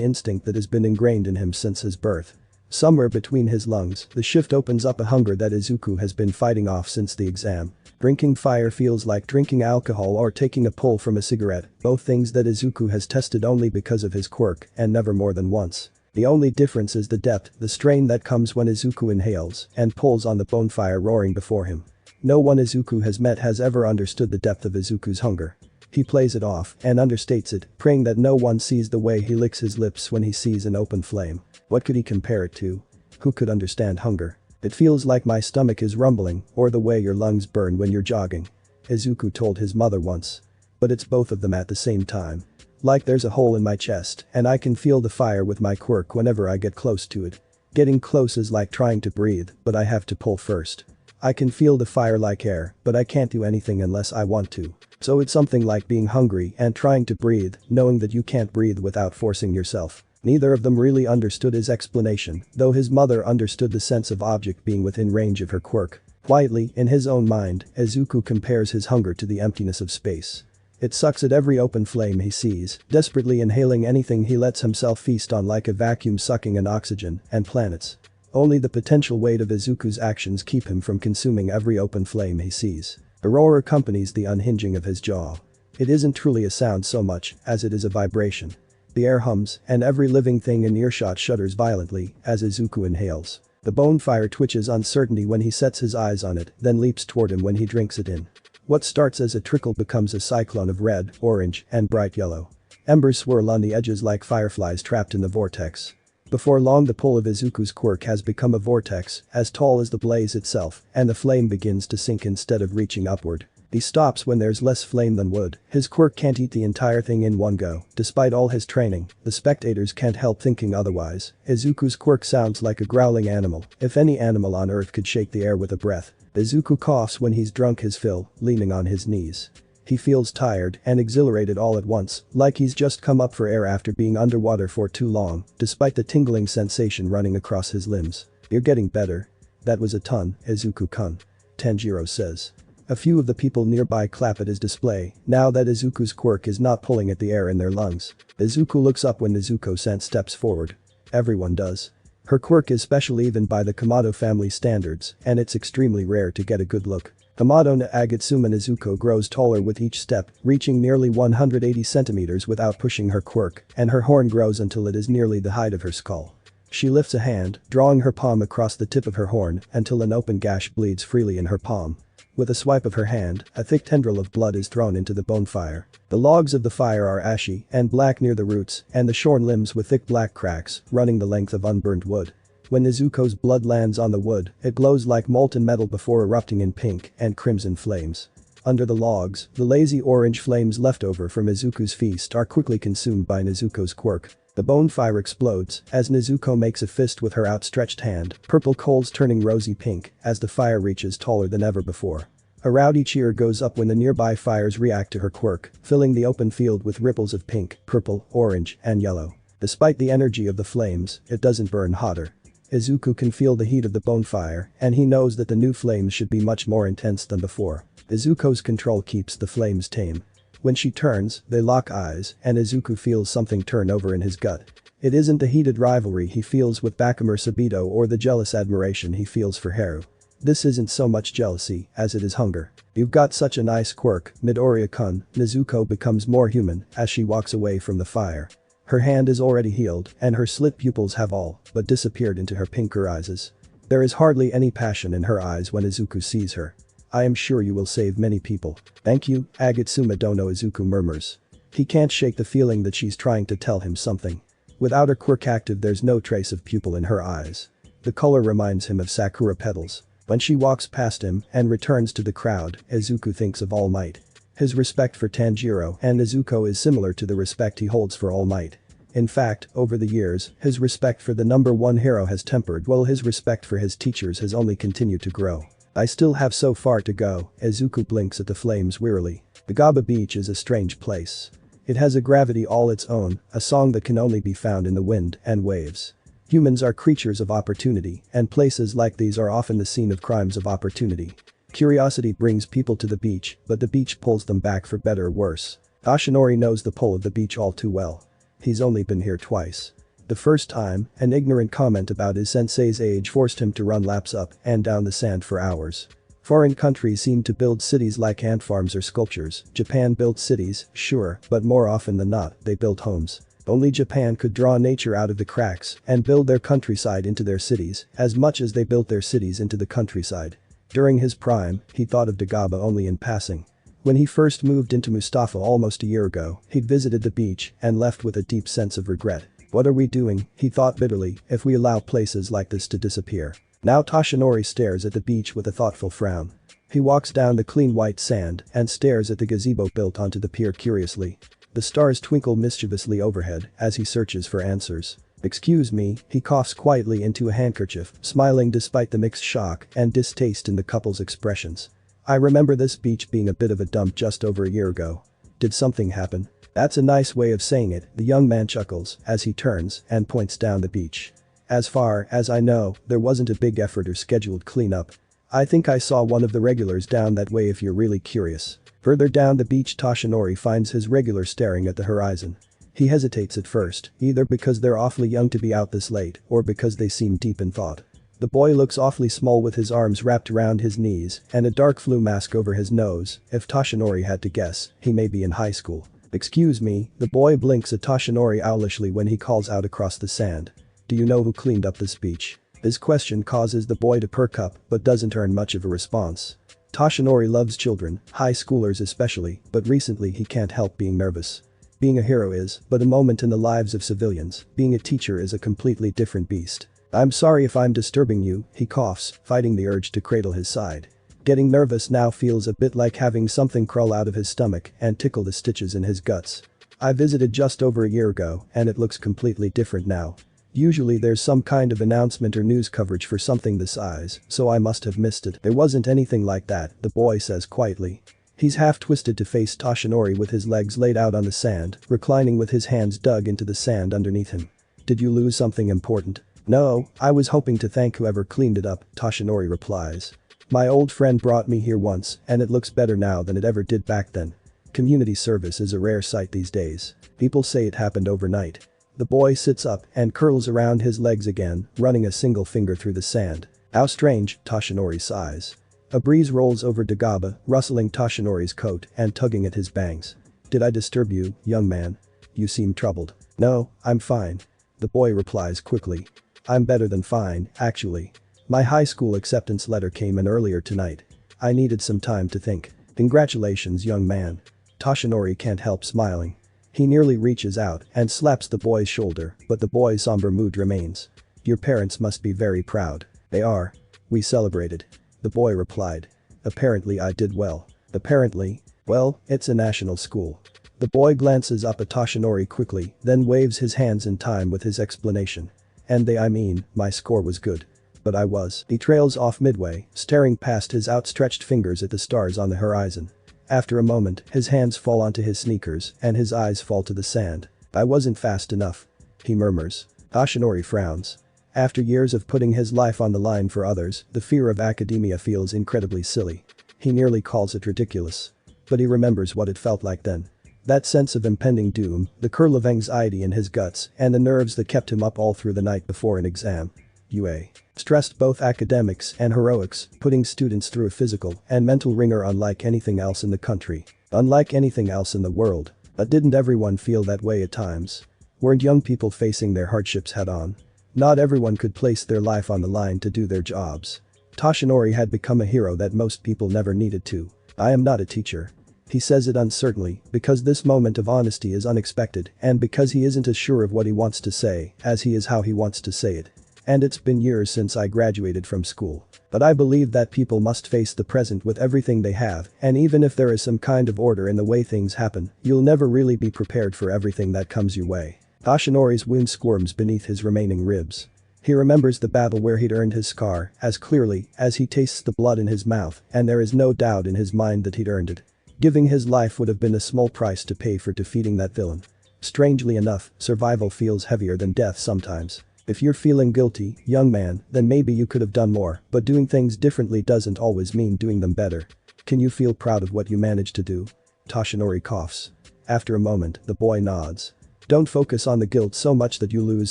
[SPEAKER 1] instinct that has been ingrained in him since his birth. Somewhere between his lungs, the shift opens up a hunger that Izuku has been fighting off since the exam. Drinking fire feels like drinking alcohol or taking a pull from a cigarette, both things that Izuku has tested only because of his quirk and never more than once. The only difference is the depth, the strain that comes when Izuku inhales and pulls on the bonfire roaring before him. No one Izuku has met has ever understood the depth of Izuku's hunger. He plays it off and understates it, praying that no one sees the way he licks his lips when he sees an open flame. What could he compare it to? Who could understand hunger? It feels like my stomach is rumbling, or the way your lungs burn when you're jogging. Izuku told his mother once. But it's both of them at the same time. Like there's a hole in my chest and I can feel the fire with my quirk whenever I get close to it. Getting close is like trying to breathe, but I have to pull first. I can feel the fire like air, but I can't do anything unless I want to. So it's something like being hungry and trying to breathe, knowing that you can't breathe without forcing yourself. Neither of them really understood his explanation, though his mother understood the sense of object being within range of her quirk. Quietly, in his own mind, Izuku compares his hunger to the emptiness of space. It sucks at every open flame he sees, desperately inhaling anything he lets himself feast on like a vacuum sucking in oxygen and planets. Only the potential weight of Izuku's actions keep him from consuming every open flame he sees. A roar accompanies the unhinging of his jaw. It isn't truly a sound so much as it is a vibration. The air hums and every living thing in earshot shudders violently as Izuku inhales. The bonfire twitches uncertainty when he sets his eyes on it, then leaps toward him when he drinks it in. What starts as a trickle becomes a cyclone of red, orange, and bright yellow. Embers swirl on the edges like fireflies trapped in the vortex. Before long the pull of Izuku's quirk has become a vortex, as tall as the blaze itself, and the flame begins to sink instead of reaching upward. He stops when there's less flame than wood. His quirk can't eat the entire thing in one go. Despite all his training, the spectators can't help thinking otherwise. Izuku's quirk sounds like a growling animal, if any animal on earth could shake the air with a breath. Izuku coughs when he's drunk his fill, leaning on his knees. He feels tired and exhilarated all at once, like he's just come up for air after being underwater for too long, despite the tingling sensation running across his limbs. "You're getting better. That was a ton, Izuku-kun," Tanjiro says. A few of the people nearby clap at his display, now that Izuku's quirk is not pulling at the air in their lungs. Izuku looks up when Nezuko-san steps forward. Everyone does. Her quirk is special even by the Kamado family standards, and it's extremely rare to get a good look. Kamado no Agatsuma Nezuko grows taller with each step, reaching nearly 180 centimeters without pushing her quirk, and her horn grows until it is nearly the height of her skull. She lifts a hand, drawing her palm across the tip of her horn until an open gash bleeds freely in her palm. With a swipe of her hand, a thick tendril of blood is thrown into the bonfire. The logs of the fire are ashy and black near the roots, and the shorn limbs with thick black cracks running the length of unburned wood. When Nezuko's blood lands on the wood, it glows like molten metal before erupting in pink and crimson flames. Under the logs, the lazy orange flames left over from Izuku's feast are quickly consumed by Nezuko's quirk. The bonfire explodes as Nezuko makes a fist with her outstretched hand, purple coals turning rosy pink as the fire reaches taller than ever before. A rowdy cheer goes up when the nearby fires react to her quirk, filling the open field with ripples of pink, purple, orange, and yellow. Despite the energy of the flames, it doesn't burn hotter. Izuku can feel the heat of the bonfire, and he knows that the new flames should be much more intense than before. Izuku's control keeps the flames tame. When she turns, they lock eyes, and Izuku feels something turn over in his gut. It isn't the heated rivalry he feels with Bakumer Sabito or the jealous admiration he feels for Haru. This isn't so much jealousy as it is hunger. "You've got such a nice quirk, Midoriya-kun," Nezuko becomes more human as she walks away from the fire. Her hand is already healed, and her slit pupils have all but disappeared into her pinker eyes. There is hardly any passion in her eyes when Izuku sees her. "I am sure you will save many people." "Thank you, Agatsuma Dono," Izuku murmurs. He can't shake the feeling that she's trying to tell him something. Without her quirk active, there's no trace of pupil in her eyes. The color reminds him of sakura petals. When she walks past him and returns to the crowd, Izuku thinks of All Might. His respect for Tanjiro and Nezuko is similar to the respect he holds for All Might. In fact, over the years, his respect for the number one hero has tempered while his respect for his teachers has only continued to grow. "I still have so far to go," Izuku blinks at the flames wearily. The Gaba beach is a strange place. It has a gravity all its own, a song that can only be found in the wind and waves. Humans are creatures of opportunity, and places like these are often the scene of crimes of opportunity. Curiosity brings people to the beach, but the beach pulls them back for better or worse. Toshinori knows the pull of the beach all too well. He's only been here twice. The first time, an ignorant comment about his sensei's age forced him to run laps up and down the sand for hours. Foreign countries seem to build cities like ant farms or sculptures. Japan built cities, sure, but more often than not, they built homes. Only Japan could draw nature out of the cracks and build their countryside into their cities, as much as they built their cities into the countryside. During his prime, he thought of Dagaba only in passing. When he first moved into Mustafa almost a year ago, he'd visited the beach and left with a deep sense of regret. "What are we doing?" he thought bitterly, "if we allow places like this to disappear?" Now Toshinori stares at the beach with a thoughtful frown. He walks down the clean white sand and stares at the gazebo built onto the pier curiously. The stars twinkle mischievously overhead as he searches for answers. "Excuse me," he coughs quietly into a handkerchief, smiling despite the mixed shock and distaste in the couple's expressions. "I remember this beach being a bit of a dump just over a year ago. Did something happen?" "That's a nice way of saying it," the young man chuckles as he turns and points down the beach. "As far as I know, there wasn't a big effort or scheduled cleanup. I think I saw one of the regulars down that way if you're really curious." Further down the beach, Toshinori finds his regular staring at the horizon. He hesitates at first, either because they're awfully young to be out this late or because they seem deep in thought. The boy looks awfully small with his arms wrapped around his knees and a dark flu mask over his nose. If Toshinori had to guess, he may be in high school. "Excuse me," the boy blinks at Toshinori owlishly when he calls out across the sand. "Do you know who cleaned up this beach?" His question causes the boy to perk up but doesn't earn much of a response. Toshinori loves children, high schoolers especially, but recently he can't help being nervous. Being a hero is but a moment in the lives of civilians, being a teacher is a completely different beast. I'm sorry if I'm disturbing you, he coughs, fighting the urge to cradle his side. Getting nervous now feels a bit like having something crawl out of his stomach and tickle the stitches in his guts. I visited just over a year ago and it looks completely different now. Usually there's some kind of announcement or news coverage for something this size, so I must have missed it. There wasn't anything like that, the boy says quietly. He's half twisted to face Toshinori with his legs laid out on the sand, reclining with his hands dug into the sand underneath him. Did you lose something important? No, I was hoping to thank whoever cleaned it up, Toshinori replies. My old friend brought me here once, and it looks better now than it ever did back then. Community service is a rare sight these days. People say it happened overnight. The boy sits up and curls around his legs again, running a single finger through the sand. How strange, Toshinori sighs. A breeze rolls over Dagaba, rustling Toshinori's coat and tugging at his bangs. Did I disturb you, young man? You seem troubled. No, I'm fine. The boy replies quickly. I'm better than fine, actually. My high school acceptance letter came in earlier tonight. I needed some time to think. Congratulations, young man. Toshinori can't help smiling. He nearly reaches out and slaps the boy's shoulder, but the boy's somber mood remains. Your parents must be very proud. They are. We celebrated. The boy replied. Apparently I did well. Apparently? Well, it's a national school. The boy glances up at Toshinori quickly, then waves his hands in time with his explanation. And I mean, my score was good. But I was. He trails off midway, staring past his outstretched fingers at the stars on the horizon. After a moment, his hands fall onto his sneakers and his eyes fall to the sand. I wasn't fast enough. He murmurs. Toshinori frowns. After years of putting his life on the line for others, the fear of academia feels incredibly silly. He nearly calls it ridiculous. But he remembers what it felt like then. That sense of impending doom, the curl of anxiety in his guts, and the nerves that kept him up all through the night before an exam. UA. Stressed both academics and heroics, putting students through a physical and mental ringer unlike anything else in the country. Unlike anything else in the world. But didn't everyone feel that way at times? Weren't young people facing their hardships head on? Not everyone could place their life on the line to do their jobs. Toshinori had become a hero that most people never needed to. I am not a teacher. He says it uncertainly because this moment of honesty is unexpected and because he isn't as sure of what he wants to say as he is how he wants to say it. And it's been years since I graduated from school. But I believe that people must face the present with everything they have, and even if there is some kind of order in the way things happen, you'll never really be prepared for everything that comes your way. Toshinori's wound squirms beneath his remaining ribs. He remembers the battle where he'd earned his scar as clearly as he tastes the blood in his mouth, and there is no doubt in his mind that he'd earned it. Giving his life would have been a small price to pay for defeating that villain. Strangely enough, survival feels heavier than death sometimes. If you're feeling guilty, young man, then maybe you could have done more, but doing things differently doesn't always mean doing them better. Can you feel proud of what you managed to do? Toshinori coughs. After a moment, the boy nods. Don't focus on the guilt so much that you lose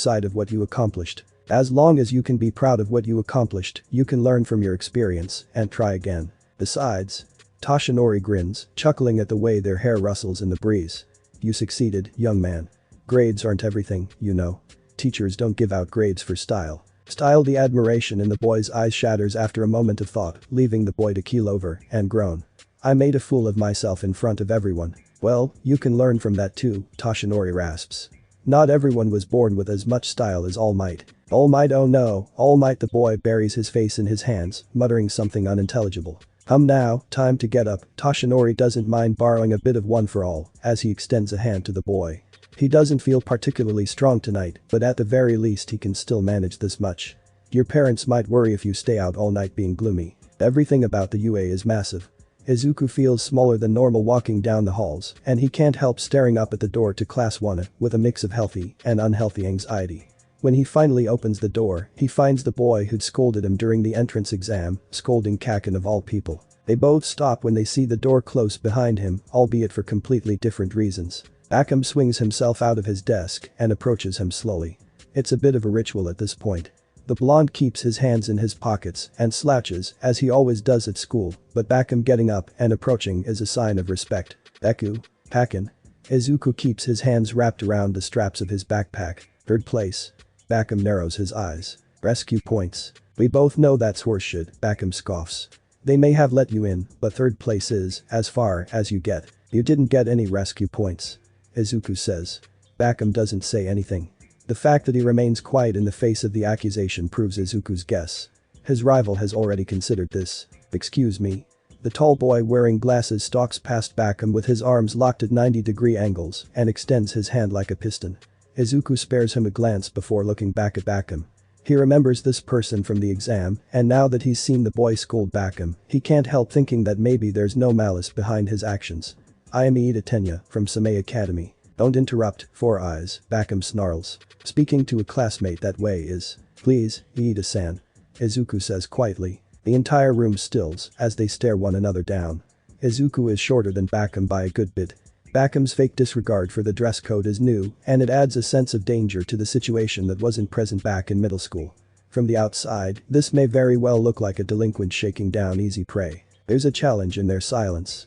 [SPEAKER 1] sight of what you accomplished. As long as you can be proud of what you accomplished, you can learn from your experience and try again. Besides, Toshinori grins, chuckling at the way their hair rustles in the breeze. You succeeded, young man. Grades aren't everything, you know. Teachers don't give out grades for style. Style. The admiration in the boy's eyes shatters after a moment of thought, leaving the boy to keel over and groan. I made a fool of myself in front of everyone. Well, you can learn from that too, Toshinori rasps. Not everyone was born with as much style as All Might. All Might, oh no, All Might. The boy buries his face in his hands, muttering something unintelligible. Now, time to get up. Toshinori doesn't mind borrowing a bit of one for all as he extends a hand to the boy. He doesn't feel particularly strong tonight, but at the very least he can still manage this much. Your parents might worry if you stay out all night being gloomy. Everything about the UA is massive. Izuku feels smaller than normal walking down the halls, and he can't help staring up at the door to Class 1 with a mix of healthy and unhealthy anxiety. When he finally opens the door, he finds the boy who'd scolded him during the entrance exam, scolding Kaken of all people. They both stop when they see the door close behind him, albeit for completely different reasons. Akam swings himself out of his desk and approaches him slowly. It's a bit of a ritual at this point. The blonde keeps his hands in his pockets and slouches as he always does at school, but Akam getting up and approaching is a sign of respect. Eku, Kaken. Izuku keeps his hands wrapped around the straps of his backpack. Third place. Akam narrows his eyes. Rescue points. We both know that's horseshit, Bakum scoffs. They may have let you in, but third place is, as far as you get. You didn't get any rescue points. Izuku says. Bakum doesn't say anything. The fact that he remains quiet in the face of the accusation proves Izuku's guess. His rival has already considered this. Excuse me. The tall boy wearing glasses stalks past Bakum with his arms locked at 90-degree angles and extends his hand like a piston. Izuku spares him a glance before looking back at Bakum. He remembers this person from the exam, and now that he's seen the boy scold Bakum, he can't help thinking that maybe there's no malice behind his actions. I am Iida Tenya from Samei Academy. Don't interrupt, Four Eyes, Bakum snarls. Speaking to a classmate that way is. Please, Iida-san. Izuku says quietly. The entire room stills as they stare one another down. Izuku is shorter than Bakum by a good bit. Bakum's fake disregard for the dress code is new, and it adds a sense of danger to the situation that wasn't present back in middle school. From the outside, this may very well look like a delinquent shaking down easy prey. There's a challenge in their silence.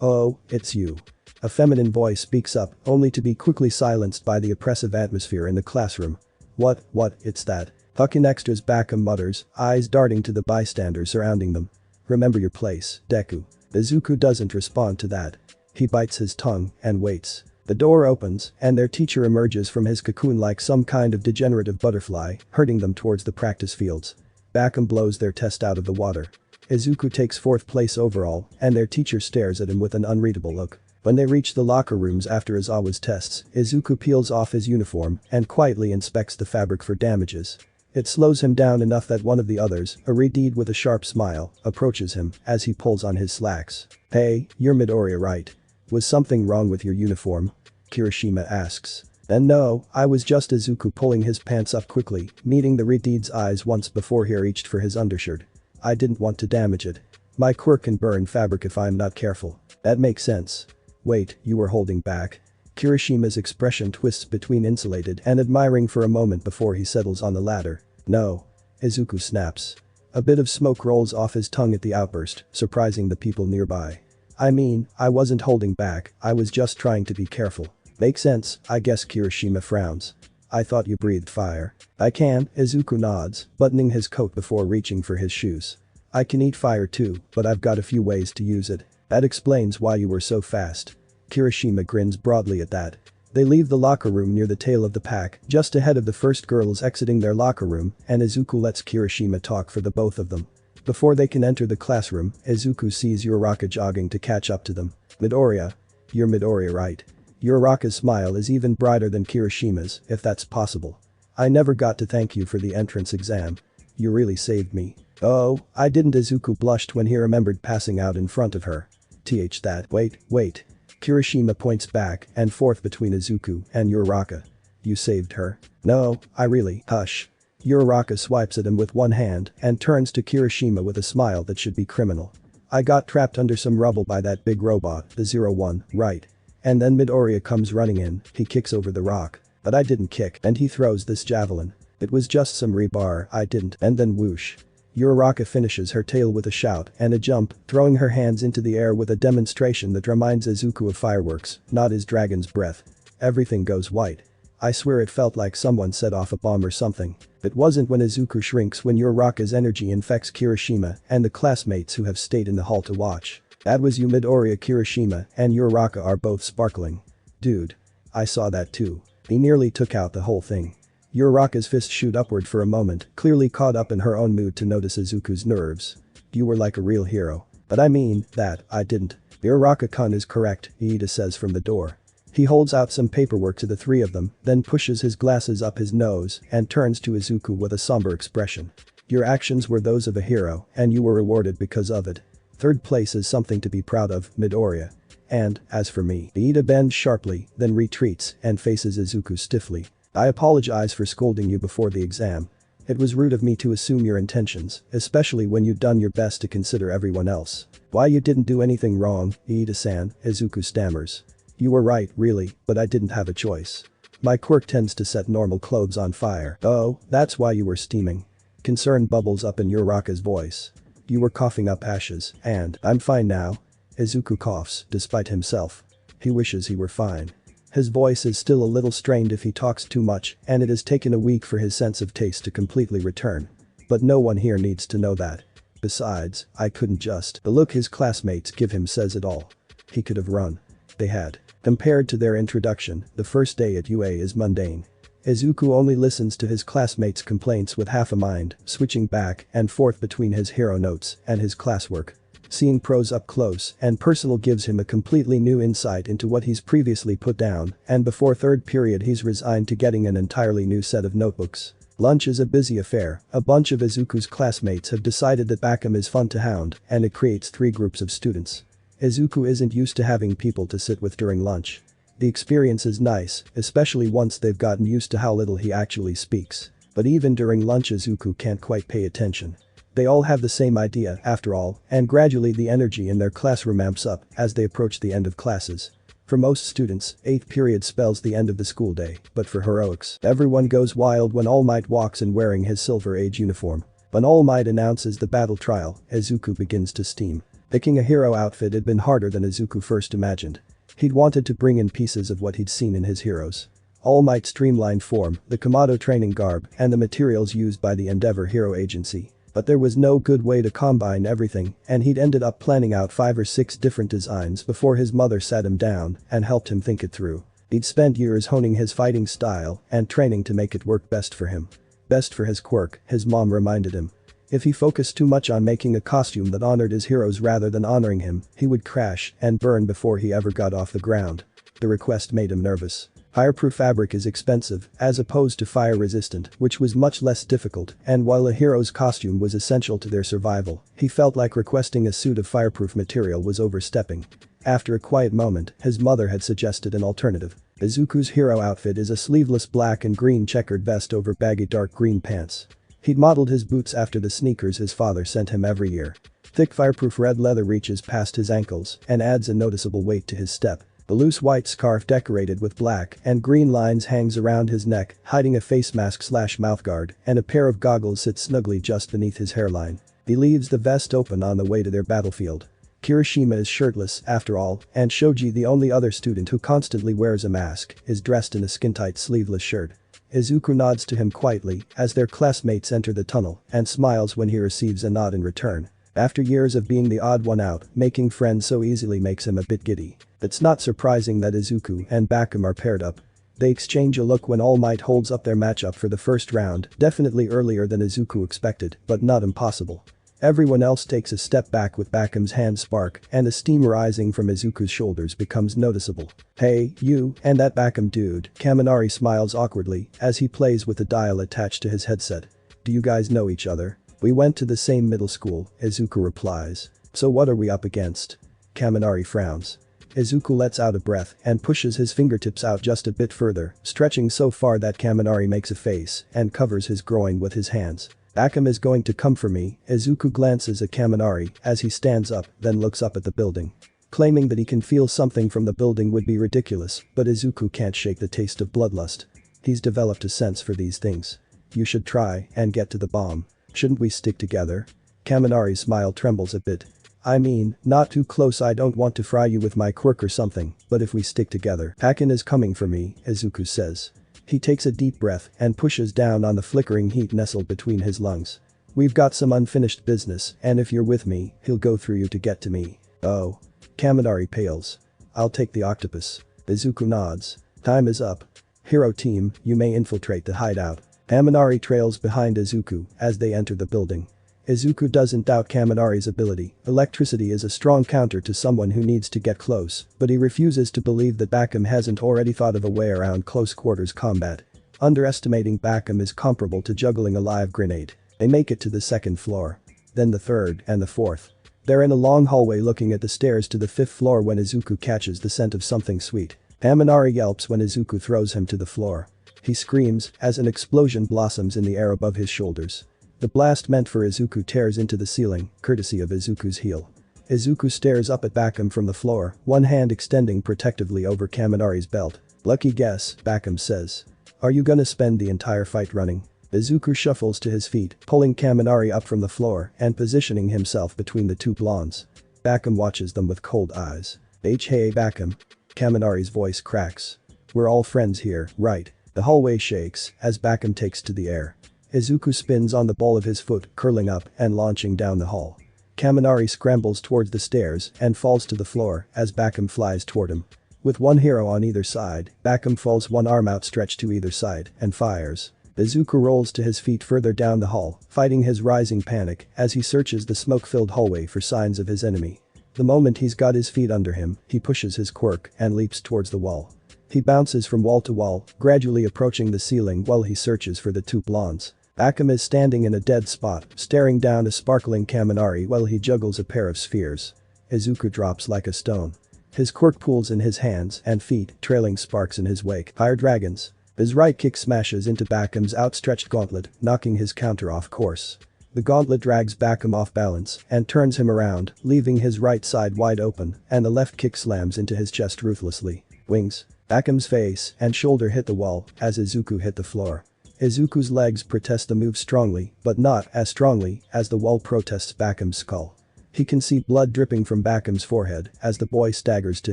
[SPEAKER 1] Oh, it's you. A feminine voice speaks up, only to be quickly silenced by the oppressive atmosphere in the classroom. What, it's that. Fucking extras, Bakum mutters, eyes darting to the bystanders surrounding them. Remember your place, Deku. Izuku doesn't respond to that. He bites his tongue and waits. The door opens, and their teacher emerges from his cocoon like some kind of degenerative butterfly, herding them towards the practice fields. Bakum blows their test out of the water. Izuku takes 4th place overall, and their teacher stares at him with an unreadable look. When they reach the locker rooms after Izawa's tests, Izuku peels off his uniform and quietly inspects the fabric for damages. It slows him down enough that one of the others, a Redeed with a sharp smile, approaches him as he pulls on his slacks. Hey, you're Midoriya, right? Was something wrong with your uniform? Kirishima asks. Then no, I was just Izuku pulling his pants up quickly, meeting the Redeed's eyes once before he reached for his undershirt. I didn't want to damage it. My quirk can burn fabric if I'm not careful. That makes sense. Wait, you were holding back? Kirishima's expression twists between insulated and admiring for a moment before he settles on the latter. No. Izuku snaps. A bit of smoke rolls off his tongue at the outburst, surprising the people nearby. I mean, I wasn't holding back, I was just trying to be careful. Makes sense, I guess. Kirishima frowns. I thought you breathed fire. I can, Izuku nods, buttoning his coat before reaching for his shoes. I can eat fire too, but I've got a few ways to use it. That explains why you were so fast. Kirishima grins broadly at that. They leave the locker room near the tail of the pack, just ahead of the first girls exiting their locker room, and Izuku lets Kirishima talk for the both of them. Before they can enter the classroom, Izuku sees Uraraka jogging to catch up to them. Midoriya. You're Midoriya, right? Uraraka's smile is even brighter than Kirishima's, if that's possible. I never got to thank you for the entrance exam. You really saved me. Oh, I didn't. Izuku blushed when he remembered passing out in front of her. That. Wait. Kirishima points back and forth between Izuku and Uraraka. You saved her? No, I really. Hush. Uraraka swipes at him with one hand and turns to Kirishima with a smile that should be criminal. I got trapped under some rubble by that big robot, the 01, right? And then Midoriya comes running in, he kicks over the rock. But I didn't kick, and he throws this javelin. It was just some rebar, I didn't, and then whoosh. Uraraka finishes her tale with a shout and a jump, throwing her hands into the air with a demonstration that reminds Izuku of fireworks, not his dragon's breath. Everything goes white. I swear it felt like someone set off a bomb or something. It wasn't when Izuku shrinks when Uraraka's energy infects Kirishima and the classmates who have stayed in the hall to watch. That was you. Midoriya, Kirishima, and Uraraka are both sparkling. Dude. I saw that too. He nearly took out the whole thing. Uraraka's fist shoot upward for a moment, clearly caught up in her own mood to notice Izuku's nerves. You were like a real hero. But I mean, that, I didn't. Uraraka-kun is correct, Iida says from the door. He holds out some paperwork to the three of them, then pushes his glasses up his nose and turns to Izuku with a somber expression. Your actions were those of a hero, and you were rewarded because of it. 3rd place is something to be proud of, Midoriya. And, as for me, Iida bends sharply, then retreats and faces Izuku stiffly. I apologize for scolding you before the exam. It was rude of me to assume your intentions, especially when you'd done your best to consider everyone else. Why, you didn't do anything wrong, Iida-san, Izuku stammers. You were right, really, but I didn't have a choice. My quirk tends to set normal clothes on fire. Oh, that's why you were steaming. Concern bubbles up in Uraraka's voice. You were coughing up ashes, and I'm fine now. Izuku coughs, despite himself. He wishes he were fine. His voice is still a little strained if he talks too much, and it has taken a week for his sense of taste to completely return. But no one here needs to know that. Besides, I couldn't just. The look his classmates give him says it all. He could have run. They had. Compared to their introduction, the first day at UA is mundane. Izuku only listens to his classmates' complaints with half a mind, switching back and forth between his hero notes and his classwork. Seeing pros up close and personal gives him a completely new insight into what he's previously put down, and before third period he's resigned to getting an entirely new set of notebooks. Lunch is a busy affair. A bunch of Izuku's classmates have decided that Bakum is fun to hound, and it creates 3 groups of students. Izuku isn't used to having people to sit with during lunch. The experience is nice, especially once they've gotten used to how little he actually speaks. But even during lunch Izuku can't quite pay attention. They all have the same idea, after all, and gradually the energy in their classroom amps up as they approach the end of classes. For most students, 8th period spells the end of the school day, but for heroics, everyone goes wild when All Might walks in wearing his Silver Age uniform. When All Might announces the battle trial, Izuku begins to steam. Picking a hero outfit had been harder than Izuku first imagined. He'd wanted to bring in pieces of what he'd seen in his heroes. All Might's streamlined form, the Komodo training garb, and the materials used by the Endeavor Hero Agency. But there was no good way to combine everything, and he'd ended up planning out 5 or 6 different designs before his mother sat him down and helped him think it through. He'd spent years honing his fighting style and training to make it work best for him. Best for his quirk, his mom reminded him. If he focused too much on making a costume that honored his heroes rather than honoring him, he would crash and burn before he ever got off the ground. The request made him nervous. Fireproof fabric is expensive, as opposed to fire-resistant, which was much less difficult, and while a hero's costume was essential to their survival, he felt like requesting a suit of fireproof material was overstepping. After a quiet moment, his mother had suggested an alternative. Izuku's hero outfit is a sleeveless black and green checkered vest over baggy dark green pants. He'd modeled his boots after the sneakers his father sent him every year. Thick fireproof red leather reaches past his ankles and adds a noticeable weight to his step. The loose white scarf decorated with black and green lines hangs around his neck, hiding a face mask/mouthguard, and a pair of goggles sit snugly just beneath his hairline. He leaves the vest open on the way to their battlefield. Kirishima is shirtless, after all, and Shoji, the only other student who constantly wears a mask, is dressed in a skin-tight sleeveless shirt. Izuku nods to him quietly as their classmates enter the tunnel and smiles when he receives a nod in return. After years of being the odd one out, making friends so easily makes him a bit giddy. It's not surprising that Izuku and Bakum are paired up. They exchange a look when All Might holds up their matchup for the first round, definitely earlier than Izuku expected, but not impossible. Everyone else takes a step back with Bakum's hands spark, and the steam rising from Izuku's shoulders becomes noticeable. "Hey, you, and that Bakum dude," Kaminari smiles awkwardly as he plays with the dial attached to his headset. "Do you guys know each other?" "We went to the same middle school," Izuku replies. "So what are we up against?" Kaminari frowns. Izuku lets out a breath and pushes his fingertips out just a bit further, stretching so far that Kaminari makes a face and covers his groin with his hands. "Bakum is going to come for me," Izuku glances at Kaminari as he stands up, then looks up at the building. Claiming that he can feel something from the building would be ridiculous, but Izuku can't shake the taste of bloodlust. He's developed a sense for these things. "You should try and get to the bomb. Shouldn't we stick together?" Kaminari's smile trembles a bit. "I mean, not too close, I don't want to fry you with my quirk or something, but if we stick together." "Bakum is coming for me," Izuku says. He takes a deep breath and pushes down on the flickering heat nestled between his lungs. "We've got some unfinished business, and if you're with me, he'll go through you to get to me." "Oh." Kaminari pales. "I'll take the octopus." Izuku nods. "Time is up. Hero team, you may infiltrate the hideout." Kaminari trails behind Izuku as they enter the building. Izuku doesn't doubt Kaminari's ability. Electricity is a strong counter to someone who needs to get close, but he refuses to believe that Bakum hasn't already thought of a way around close quarters combat. Underestimating Bakum is comparable to juggling a live grenade. They make it to the 2nd floor. Then the 3rd and the 4th. They're in a long hallway looking at the stairs to the 5th floor when Izuku catches the scent of something sweet. Kaminari yelps when Izuku throws him to the floor. He screams as an explosion blossoms in the air above his shoulders. The blast meant for Izuku tears into the ceiling, courtesy of Izuku's heel. Izuku stares up at Bakum from the floor, one hand extending protectively over Kaminari's belt. "Lucky guess," Bakum says. "Are you gonna spend the entire fight running?" Izuku shuffles to his feet, pulling Kaminari up from the floor and positioning himself between the two blondes. Bakum watches them with cold eyes. "Hey Bakum." Kaminari's voice cracks. We're all friends here, right? The hallway shakes as Bakum takes to the air. Izuku spins on the ball of his foot, curling up and launching down the hall. Kaminari scrambles towards the stairs and falls to the floor as Bakum flies toward him. With one hero on either side, Bakum falls, one arm outstretched to either side, and fires. Izuku rolls to his feet further down the hall, fighting his rising panic as he searches the smoke-filled hallway for signs of his enemy. The moment he's got his feet under him, he pushes his quirk and leaps towards the wall. He bounces from wall to wall, gradually approaching the ceiling while he searches for the two blondes. Bakum is standing in a dead spot, staring down a sparkling Kaminari while he juggles a pair of spheres. Izuku drops like a stone. His quirk pools in his hands and feet, trailing sparks in his wake. Fire dragons. His right kick smashes into Bakum's outstretched gauntlet, knocking his counter off course. The gauntlet drags Bakum off balance and turns him around, leaving his right side wide open, and the left kick slams into his chest ruthlessly. Wings. Bakum's face and shoulder hit the wall as Izuku hit the floor. Izuku's legs protest the move strongly, but not as strongly as the wall protests Bakum's skull. He can see blood dripping from Bakum's forehead as the boy staggers to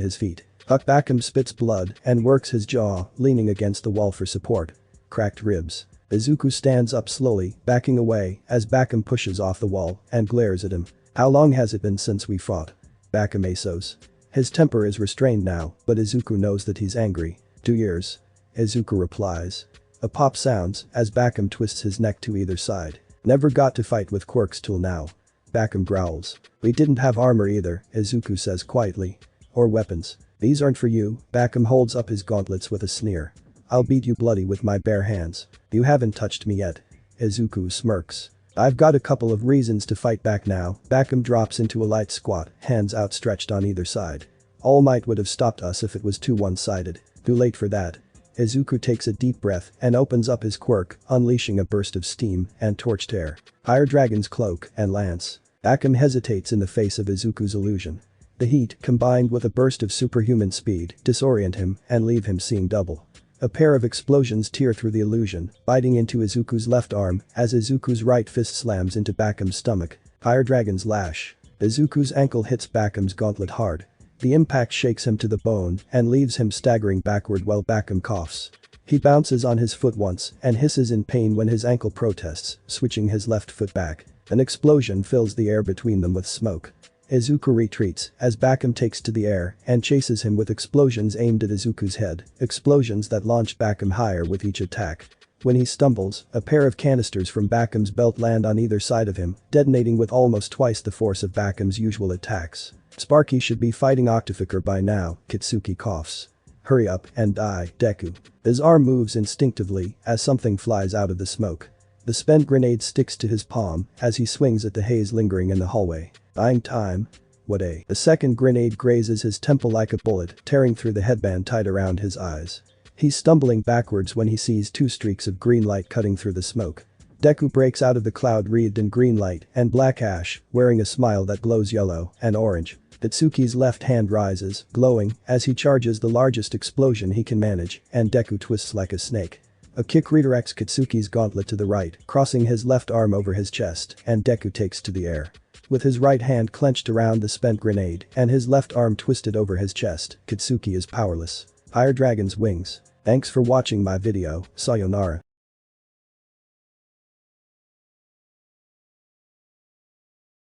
[SPEAKER 1] his feet. Bakum spits blood and works his jaw, leaning against the wall for support. Cracked ribs. Izuku stands up slowly, backing away as Bakum pushes off the wall and glares at him. How long has it been since we fought? Bakum echoes. His temper is restrained now, but Izuku knows that he's angry. 2 years. Izuku replies. A pop sounds as Bakum twists his neck to either side. Never got to fight with quirks till now. Bakum growls. We didn't have armor either, Izuku says quietly. Or weapons. These aren't for you. Bakum holds up his gauntlets with a sneer. I'll beat you bloody with my bare hands. You haven't touched me yet. Izuku smirks. I've got a couple of reasons to fight back now. Bakum drops into a light squat, hands outstretched on either side. All Might would have stopped us if it was too one-sided. Too late for that. Izuku takes a deep breath and opens up his quirk, unleashing a burst of steam and torched air. Fire Dragon's cloak and lance. Bakum hesitates in the face of Izuku's illusion. The heat, combined with a burst of superhuman speed, disorient him and leave him seeing double. A pair of explosions tear through the illusion, biting into Izuku's left arm as Izuku's right fist slams into Bakum's stomach. Fire Dragon's lash. Izuku's ankle hits Bakum's gauntlet hard. The impact shakes him to the bone and leaves him staggering backward while Bakum coughs. He bounces on his foot once and hisses in pain when his ankle protests, switching his left foot back. An explosion fills the air between them with smoke. Izuku retreats as Bakum takes to the air and chases him with explosions aimed at Izuku's head, explosions that launch Bakum higher with each attack. When he stumbles, a pair of canisters from Bakum's belt land on either side of him, detonating with almost twice the force of Bakum's usual attacks. Sparky should be fighting Octofucker by now, Kitsuki coughs. Hurry up and die, Deku. His arm moves instinctively as something flies out of the smoke. The spent grenade sticks to his palm as he swings at the haze lingering in the hallway. Buying time? What a. The second grenade grazes his temple like a bullet, tearing through the headband tied around his eyes. He's stumbling backwards when he sees 2 streaks of green light cutting through the smoke. Deku breaks out of the cloud wreathed in green light and black ash, wearing a smile that glows yellow and orange. Kitsuki's left hand rises, glowing, as he charges the largest explosion he can manage, and Deku twists like a snake. A kick redirects Kitsuki's gauntlet to the right, crossing his left arm over his chest, and Deku takes to the air. With his right hand clenched around the spent grenade and his left arm twisted over his chest, Kitsuki is powerless. Fire Dragon's wings. Thanks for watching my video, sayonara.